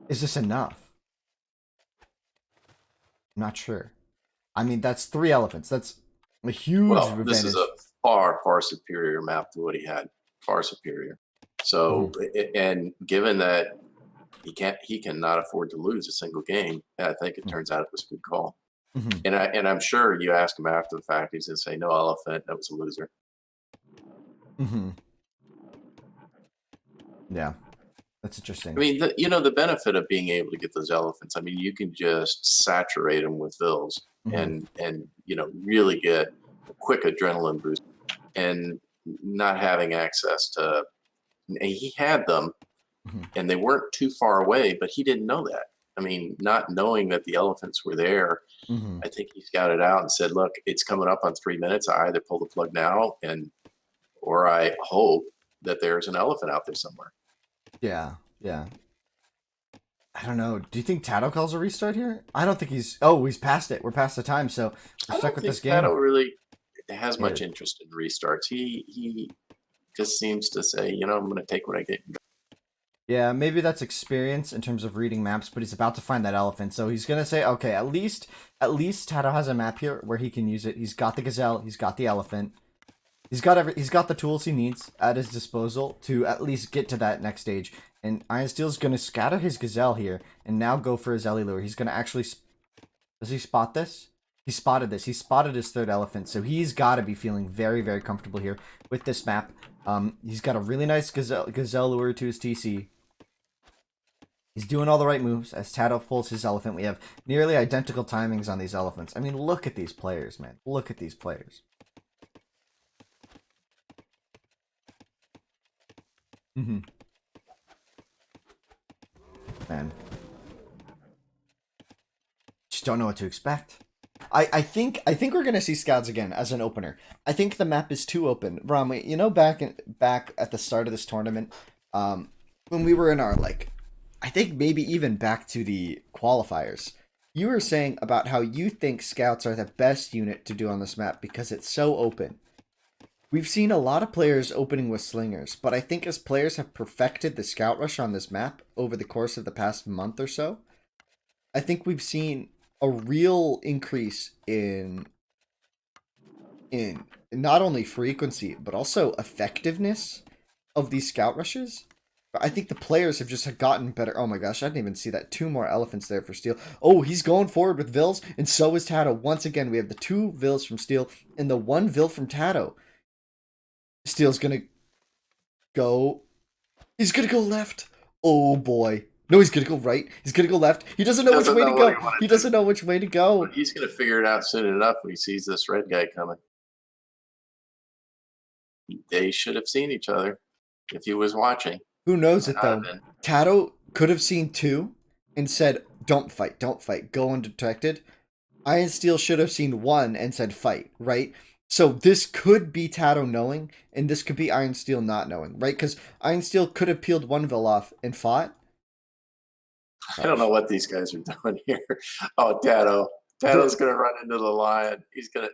Is this enough? I'm not sure. I mean, that's 3 elephants. That's a huge Well, advantage. this is a far superior map to what he had. Far superior. So, and given that he cannot afford to lose a single game, I think it turns out it was a good call. And I'm sure you ask him after the fact, he's gonna say, "No elephant, that was a loser." Yeah, that's interesting. I mean, the benefit of being able to get those elephants. I mean, you can just saturate them with vills and really get a quick adrenaline boost, and not having access to. And he had them, and they weren't too far away, but he didn't know that. I mean, not knowing that the elephants were there, I think he scouted out and said, "Look, it's coming up on 3 minutes. I either pull the plug now, or I hope that there's an elephant out there somewhere." Yeah, yeah. I don't know. Do you think TATOH calls a restart here? I don't think he's... Oh, he's past it. We're past the time, so we're stuck with this game. TATOH really has much interest in restarts. He just seems to say, I'm going to take what I get. Yeah, maybe that's experience in terms of reading maps, but he's about to find that elephant, so he's gonna say, okay, at least TATOH has a map here where he can use it. He's got the gazelle, he's got the elephant, he's got the tools he needs at his disposal to at least get to that next stage. And IRONSTEEL's gonna scatter his gazelle here and now go for his Ellie lure. He's gonna actually, does he spot this? He spotted this. He spotted his 3rd elephant, so he's got to be feeling very comfortable here with this map. He's got a really nice gazelle lure to his TC. He's doing all the right moves as TATOH pulls his elephant. We have nearly identical timings on these elephants. I mean, look at these players, man. Look at these players. Man. Just don't know what to expect. I think we're gonna see scouts again as an opener. I think the map is too open. Rom, back at the start of this tournament, when we were in our I think maybe even back to the qualifiers, you were saying about how you think scouts are the best unit to do on this map because it's so open. We've seen a lot of players opening with slingers, but I think as players have perfected the scout rush on this map over the course of the past month or so, I think we've seen a real increase in not only frequency but also effectiveness of these scout rushes. I think the players have just gotten better. Oh my gosh, I didn't even see that. 2 more elephants there for Steele. Oh, he's going forward with Vills, and so is TATOH. Once again, we have the 2 Vills from Steele and the 1 Vill from TATOH. Steele's gonna go... He's gonna go left. Oh boy. No, he's gonna go right. He's gonna go left. He doesn't know which way to go. He doesn't know which way to go. He's gonna figure it out soon enough when he sees this red guy coming. They should have seen each other if he was watching. Who knows it though? TATOH could have seen 2 and said, "Don't fight, go undetected." IRONSTEEL should have seen 1 and said, "Fight," right? So this could be TATOH knowing, and this could be IRONSTEEL not knowing, right? Because IRONSTEEL could have peeled 1 Vill off and fought. I don't know what these guys are doing here. Oh, TATOH's gonna run into the lion. He's gonna.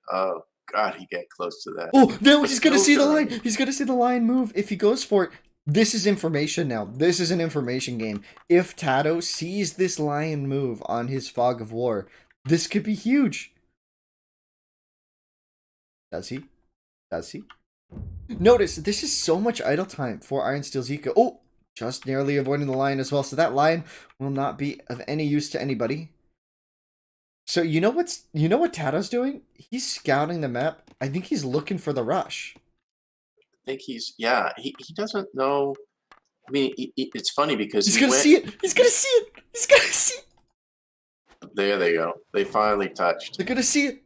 Oh God, he got close to that. Oh, no, he's gonna see the lion. He's gonna see the lion move. If he goes for it, This is information now. This is an information game. If TATOH sees this lion move on his Fog of War, this could be huge. Does he? Does he? Notice, this is so much idle time for IRONSTEEL's eco. Oh, just narrowly avoiding the lion as well. So that lion will not be of any use to anybody. So you know what TATOH's doing? He's scouting the map. I think he's looking for the rush. I think he doesn't know. I mean, it's funny because He's gonna see it. He's gonna see it. He's gonna see it. There they go. They finally touched. They're gonna see it.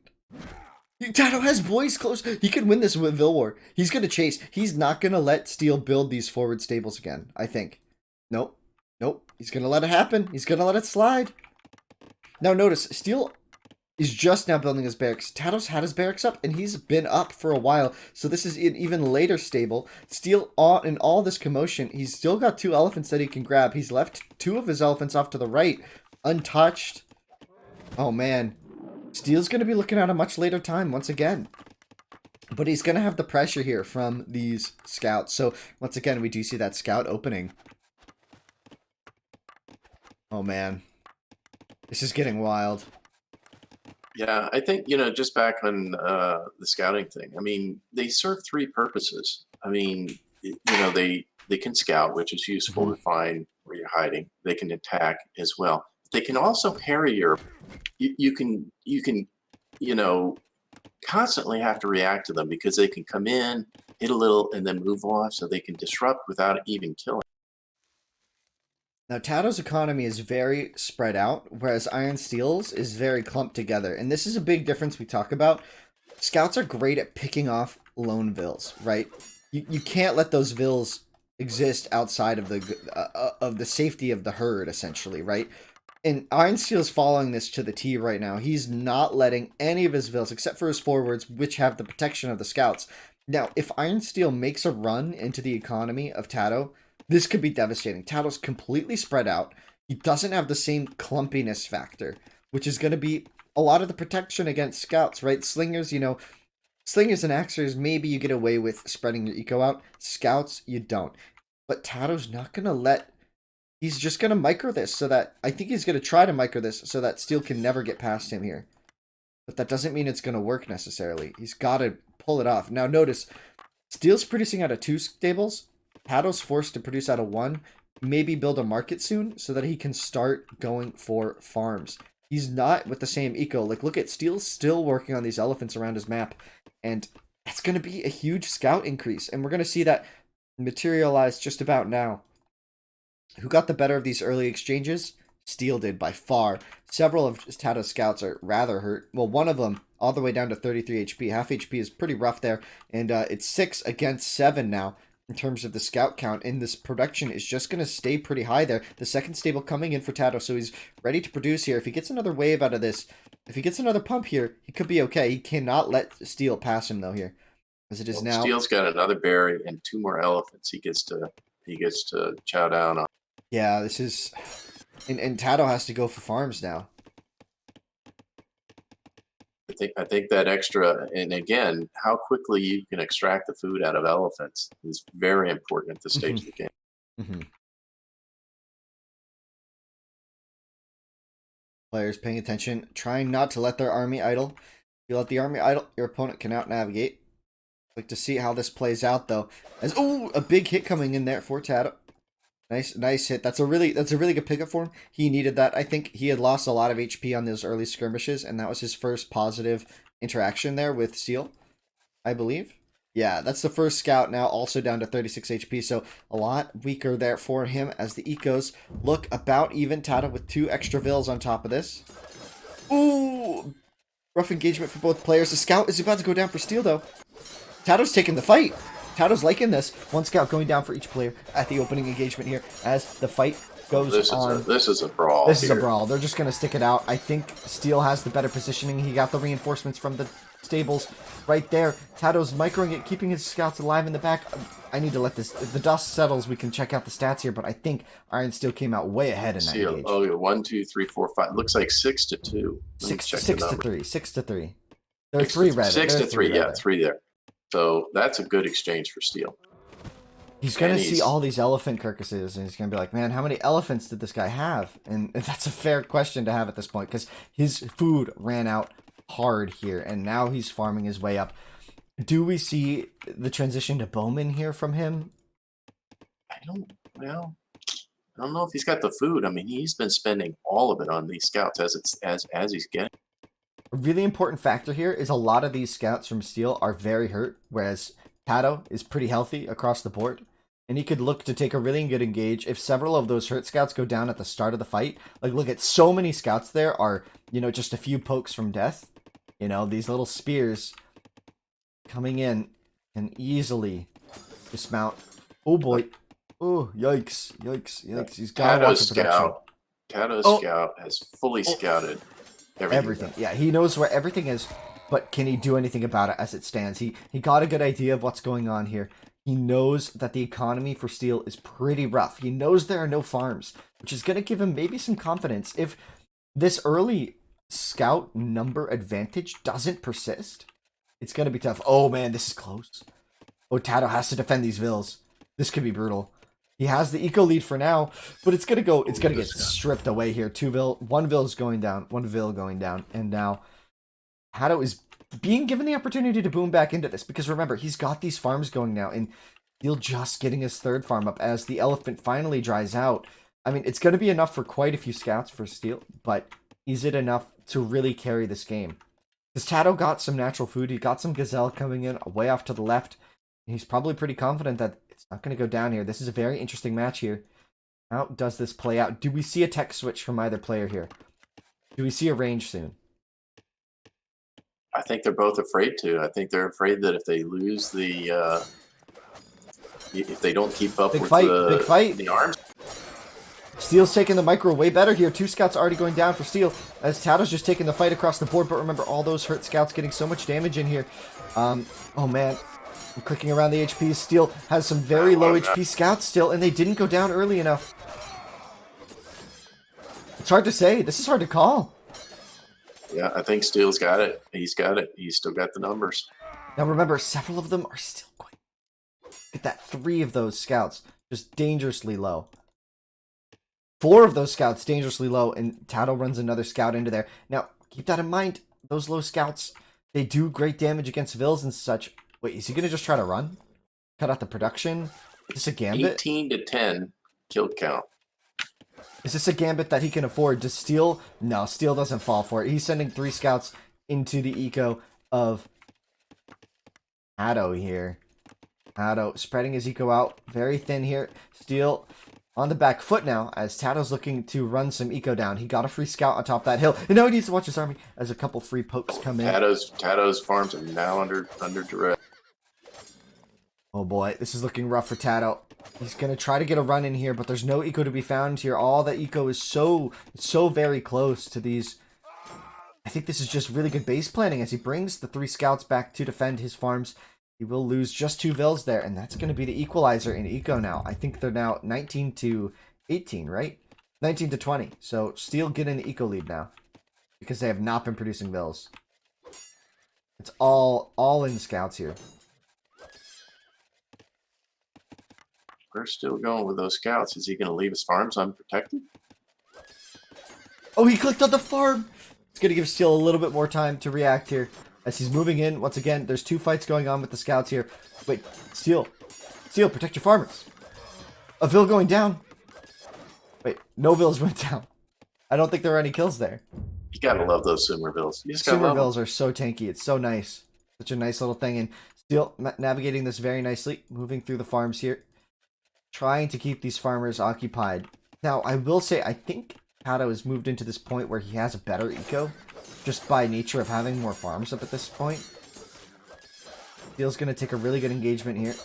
TATOH has boys close. He can win this with Vilwar. He's gonna chase. He's not gonna let Steel build these forward stables again, I think. Nope. Nope. He's gonna let it happen. He's gonna let it slide. Now notice, Steel is just now building his barracks. TATOH's had his barracks up, and he's been up for a while. So this is an even later stable. Steel, in all this commotion, he's still got 2 elephants that he can grab. He's left 2 of his elephants off to the right, untouched. Oh man. Steel's going to be looking at a much later time once again. But he's going to have the pressure here from these scouts. So once again, we do see that scout opening. Oh man. This is getting wild. Yeah, I think, just back on the scouting thing, I mean, they serve 3 purposes. I mean, they can scout, which is useful to find where you're hiding. They can attack as well. They can also harry your... You can constantly have to react to them because they can come in, hit a little, and then move off, so they can disrupt without even killing. Now, TATOH's economy is very spread out, whereas IRONSTEEL's is very clumped together. And this is a big difference we talk about. Scouts are great at picking off lone vills, right? You can't let those vills exist outside of the safety of the herd, essentially, right? And IRONSTEEL's following this to the T right now. He's not letting any of his vills, except for his forwards, which have the protection of the scouts. Now, if IRONSTEEL makes a run into the economy of TATOH, this could be devastating. TATOH's completely spread out. He doesn't have the same clumpiness factor, which is going to be a lot of the protection against scouts, right? Slingers, slingers and axers, maybe you get away with spreading your eco out. Scouts, you don't. But TATOH's not going to let... He's just going to micro this so that... I think he's going to try to micro this so that Steel can never get past him here. But that doesn't mean it's going to work necessarily. He's got to pull it off. Now notice, Steel's producing out of 2 stables. TATOH's forced to produce out of 1. Maybe build a market soon so that he can start going for farms. He's not with the same eco. Like, look at Steel's still working on these elephants around his map. And that's going to be a huge scout increase. And we're going to see that materialize just about now. Who got the better of these early exchanges? Steel did by far. Several of TATOH's scouts are rather hurt. Well, one of them all the way down to 33 HP. Half HP is pretty rough there. And it's 6 against 7 now in terms of the scout count. And this production is just going to stay pretty high there. The second stable coming in for TATOH. So he's ready to produce here. If he gets another wave out of this, if he gets another pump here, he could be okay. He cannot let Steel pass him though here. As it is now. Steel's got another berry and 2 more elephants he gets to chow down on. Yeah, this is... And TATOH has to go for farms now. I think that extra, and again, how quickly you can extract the food out of elephants is very important at this stage of the game. Mm-hmm. Players paying attention, trying not to let their army idle. If you let the army idle, your opponent can out-navigate. Like to see how this plays out, though. As a big hit coming in there for TATOH. Nice hit. That's a really good pickup for him. He needed that. I think he had lost a lot of HP on those early skirmishes, and that was his first positive interaction there with Steel, I believe. Yeah, that's the first scout now, also down to 36 HP, so a lot weaker there for him as the ecos look about even. TATOH with 2 extra vills on top of this. Ooh! Rough engagement for both players. The scout is about to go down for Steel, though. TATOH's taking the fight. TATOH's liking this. 1 scout going down for each player at the opening engagement here as the fight goes on. This is a brawl. This is a brawl. They're just going to stick it out. I think Steel has the better positioning. He got the reinforcements from the stables right there. TATOH's microing it, keeping his scouts alive in the back. I need to let this... If the dust settles, we can check out the stats here, but I think IRONSTEEL came out way ahead in that engage. Oh, yeah. 1, 2, 3, 4, 5. Looks like 6 to 2. 6 to 3. 6 to 3. There are 3 red. 6 to 3, yeah, 3 there. So that's a good exchange for Steel. He's going to And see he's all these elephant carcasses, and he's going to be like, man, how many elephants did this guy have? And that's a fair question to have at this point, because his food ran out hard here, and now he's farming his way up. Do we see the transition to Bowman here from him? I don't well, I don't know if he's got the food. I mean, he's been spending all of it on these scouts as he's getting. A really important factor here is a lot of these scouts from Steel are very hurt, whereas TATOH is pretty healthy across the board. And he could look to take a really good engage if several of those hurt scouts go down at the start of the fight. Like, look at so many scouts there are, just a few pokes from death. These little spears coming in and easily dismount. Oh boy. Oh, yikes. Yikes. Yikes. He's got to watch the production. TATOH Scout has fully scouted everything. Yeah, he knows where everything is, but can he do anything about it as it stands? He got a good idea of what's going on here. He knows that the economy for Steel is pretty rough. He knows there are no farms, which is going to give him maybe some confidence. If this early scout number advantage doesn't persist, it's going to be tough. Oh man, this is close. Oh, TATOH has to defend these vills. This could be brutal. He has the eco lead for now, but it's gonna get stripped away here. One vill is going down, one vill going down, and now TATOH is being given the opportunity to boom back into this, because remember, he's got these farms going now, and Steel just getting his third farm up as the elephant finally dries out. I mean, it's gonna be enough for quite a few scouts for Steel, but is it enough to really carry this game? Because TATOH got some natural food, he got some gazelle coming in way off to the left. He's probably pretty confident that it's not going to go down here. This is a very interesting match here. How does this play out? Do we see a tech switch from either player here? Do we see a range soon? I think they're both afraid to. I think they're afraid that if they lose if they don't keep up Big with fight. the arms. Steel's taking the micro way better here. 2 scouts already going down for Steel, as TATOH's just taking the fight across the board. But remember, all those hurt scouts getting so much damage in here. Oh man. I'm clicking around the HP. Steel has some very low HP scouts still, and they didn't go down early enough. It's hard to say. This is hard to call. Yeah, I think Steel's got it. He's got it. He's still got the numbers. Now remember, several of them are still quite... Look at that. 3 of those scouts just dangerously low. 4 of those scouts dangerously low, and TATOH runs another scout into there. Now, keep that in mind. Those low scouts, they do great damage against vills and such. Wait, is he going to just try to run? Cut out the production? Is this a gambit? 18 to 10 kill count. Is this a gambit that he can afford? Does Steel... No, Steel doesn't fall for it. He's sending 3 scouts into the eco of TATOH here. TATOH spreading his eco out very thin here. Steel on the back foot now, as TATOH's looking to run some eco down. He got a free scout on top of that hill, and now he needs to watch his army as a couple free pokes come in. TATOH's farms are now under duress. Oh boy, this is looking rough for TATOH. He's going to try to get a run in here, but there's no eco to be found here. All the eco is so very close to these. I think this is just really good base planning as he brings the 3 scouts back to defend his farms. He will lose just 2 vills there, and that's going to be the equalizer in eco now. I think they're now 19 to 18, right? 19 to 20. So Steel getting the eco lead now because they have not been producing vills. It's all in scouts here. We're still going with those scouts. Is he going to leave his farms unprotected? Oh, he clicked on the farm. It's going to give Steel a little bit more time to react here. As he's moving in, once again, there's 2 fights going on with the scouts here. Wait, Steel, protect your farmers. A vill going down. Wait, no vills went down. I don't think there are any kills there. You gotta love those Sumer vills. You just gotta love Sumer vills are so tanky. It's so nice. Such a nice little thing. And Steel navigating this very nicely, moving through the farms here, trying to keep these farmers occupied. Now, I will say, I think TATOH has moved into this point where he has a better eco, just by nature of having more farms up at this point. Steel's going to take a really good engagement here.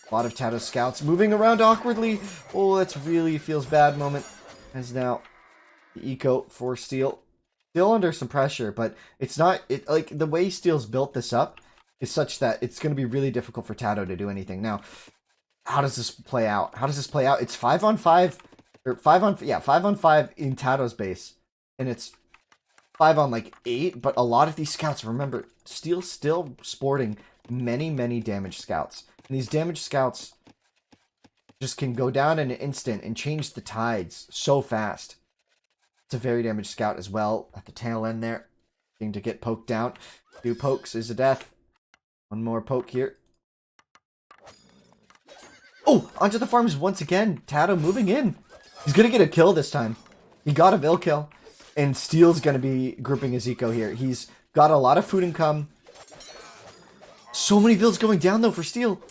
A lot of TATOH scouts moving around awkwardly. Oh, that's really feels bad moment. As now the eco for Steel. Still under some pressure, but it's not... like, the way Steel's built this up is such that it's going to be really difficult for TATOH to do anything. Now, how does this play out? It's 5-on-5, or 5-on-5 in TATOH's base, and it's 5 on like 8. But a lot of these scouts, remember, Steel's still sporting many, many damage scouts. And these damage scouts just can go down in an instant and change the tides so fast. It's a very damaged scout as well at the tail end there. Getting to get poked down. 2 pokes is a death. 1 more poke here. Oh, onto the farms once again. TATOH moving in. He's going to get a kill this time. He got a Vil kill. And Steel's going to be grouping his eco here. He's got a lot of food income. So many Vils going down, though, for Steel.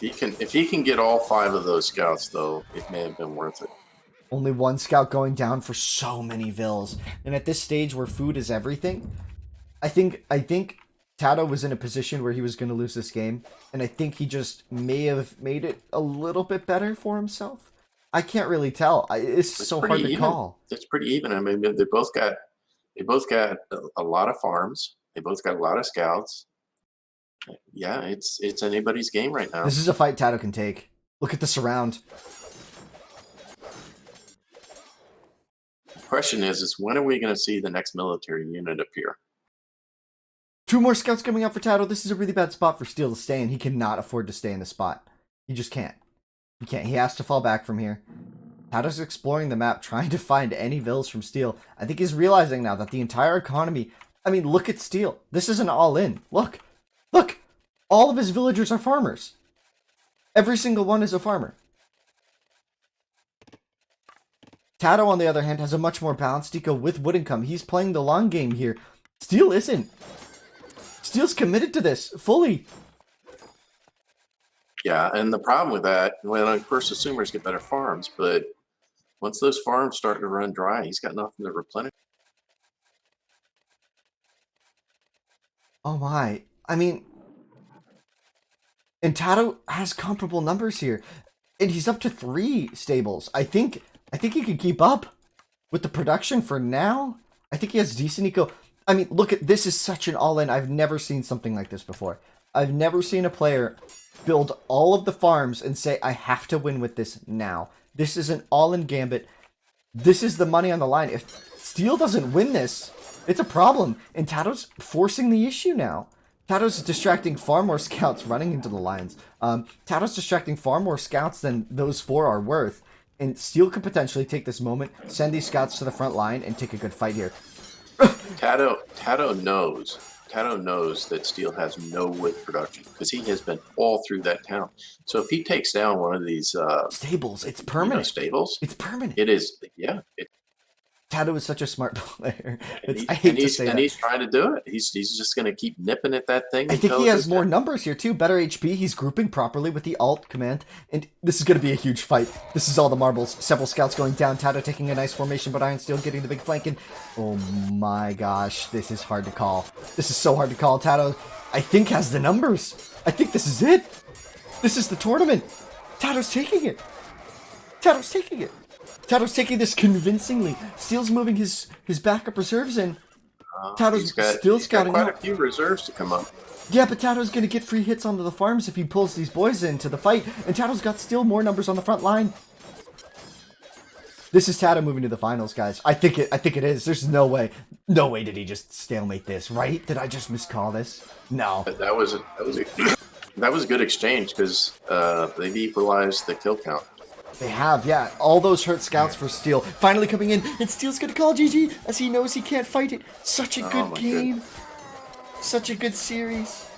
If he can get all 5 of those scouts, though, it may have been worth it. Only 1 scout going down for so many Vils. And at this stage where food is everything, I think TATOH was in a position where he was going to lose this game. And I think he just may have made it a little bit better for himself. I can't really tell. It's so hard to call. It's pretty even. I mean, they both got a lot of farms. They both got a lot of scouts. Yeah, it's anybody's game right now. This is a fight TATOH can take. Look at the surround. The question is when are we going to see the next military unit appear? 2 more scouts coming out for TATOH. This is a really bad spot for Steel to stay in. He cannot afford to stay in the spot. He just can't. He can't. He has to fall back from here. TATOH's exploring the map, trying to find any Vils from Steel. I think he's realizing now that the entire economy... I mean, look at Steel. This is an all-in. Look. Look. All of his villagers are farmers. Every single one is a farmer. TATOH, on the other hand, has a much more balanced eco with wood income. He's playing the long game here. Steel isn't. Steel's committed to this fully. Yeah, and the problem with that, well, of course, assumers get better farms, but once those farms start to run dry, he's got nothing to replenish. Oh my. I mean... And TATOH has comparable numbers here. And he's up to 3 stables. I think he can keep up with the production for now. I think he has decent eco. I mean, look at this is such an all-in. I've never seen something like this before. I've never seen a player build all of the farms and say, I have to win with this now. This is an all-in gambit. This is the money on the line. If Steel doesn't win this, it's a problem. And TATOH's forcing the issue now. TATOH's distracting far more scouts running into the lines. TATOH's distracting far more scouts than those 4 are worth. And Steel could potentially take this moment, send these scouts to the front line, and take a good fight here. TATOH knows that Steel has no wood production because he has been all through that town. So if he takes down one of these stables, it's permanent. Stables, it's permanent. It is, yeah. TATOH is such a smart player. He's trying to do it. He's just going to keep nipping at that thing. I think he has more numbers here too. Better HP. He's grouping properly with the alt command, and this is going to be a huge fight. This is all the marbles. Several scouts going down. TATOH taking a nice formation, but IRONSTEEL getting the big flank. And oh my gosh, this is hard to call. This is so hard to call. TATOH, I think, has the numbers. I think this is it. This is the tournament. TATOH's taking it. TATOH's taking it. TATOH's taking this convincingly. Steel's moving his backup reserves in. TATOH's still scouting quite out. a few reserves to come up. Yeah, but TATOH's going to get free hits onto the farms if he pulls these boys into the fight. And TATOH's got still more numbers on the front line. This is TATOH moving to the finals, guys. I think it is. There's no way. No way did he just stalemate this, right? Did I just miscall this? No. That was a good exchange because they've equalized the kill count. They have, yeah. All those hurt scouts for Steel finally coming in, and Steel's gonna call GG as he knows he can't fight it. Such a good game. Such a good series.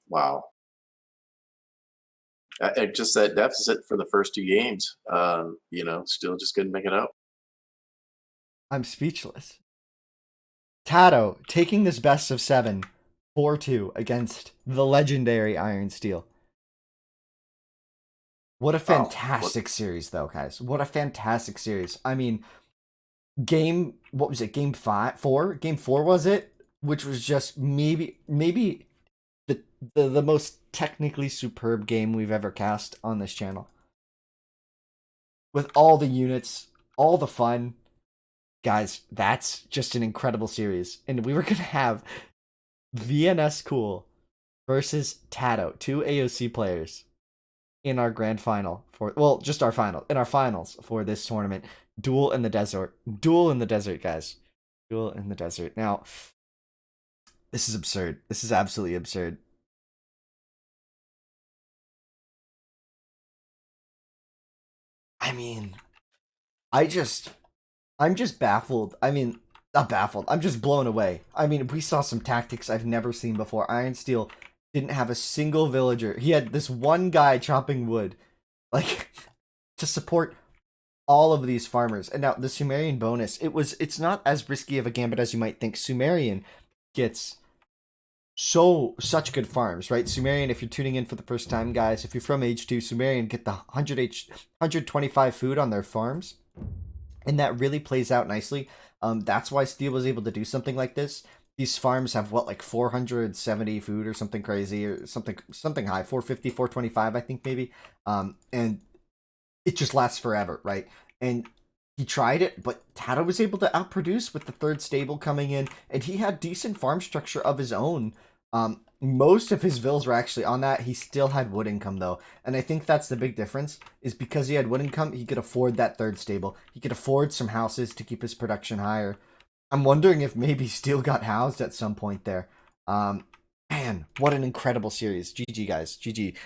Wow. Just that deficit for the first 2 games. Still just couldn't make it up. I'm speechless. TATOH taking this best of 7. 4-2 against the legendary IRONSTEEL. What a fantastic series, though, guys. What a fantastic series. I mean, what was it? Game 4? Game 4 was it? Which was just maybe the most technically superb game we've ever cast on this channel. With all the units, all the fun. Guys, that's just an incredible series. And we were going to have VNS Cool versus TATOH, 2 AOC players in our grand final in our finals for this tournament. Duel in the desert, guys. Fuel in the desert. Now, this is absurd. This is absolutely absurd. I mean, I'm just baffled. I mean, not baffled. I'm just blown away. I mean, we saw some tactics I've never seen before. IronSteel didn't have a single villager. He had this one guy chopping wood, like, to support all of these farmers. And now the Sumerian bonus, it's not as risky of a gambit as you might think. Sumerian gets such good farms, right? Sumerian, if you're tuning in for the first time, guys, if you're from H2, Sumerian get the 125 food on their farms. And that really plays out nicely. That's why Steel was able to do something like this. These farms have what, like 470 food or something crazy, or something high, 450, 425, I think maybe. And it just lasts forever, right? And he tried it, but TATOH was able to outproduce with the third stable coming in, and he had decent farm structure of his own. Most of his vills were actually on that. He still had wood income though, and I think that's the big difference. Is because he had wood income, he could afford that third stable. He could afford some houses to keep his production higher. I'm wondering if maybe Steel got housed at some point there. Man, what an incredible series. GG guys, GG.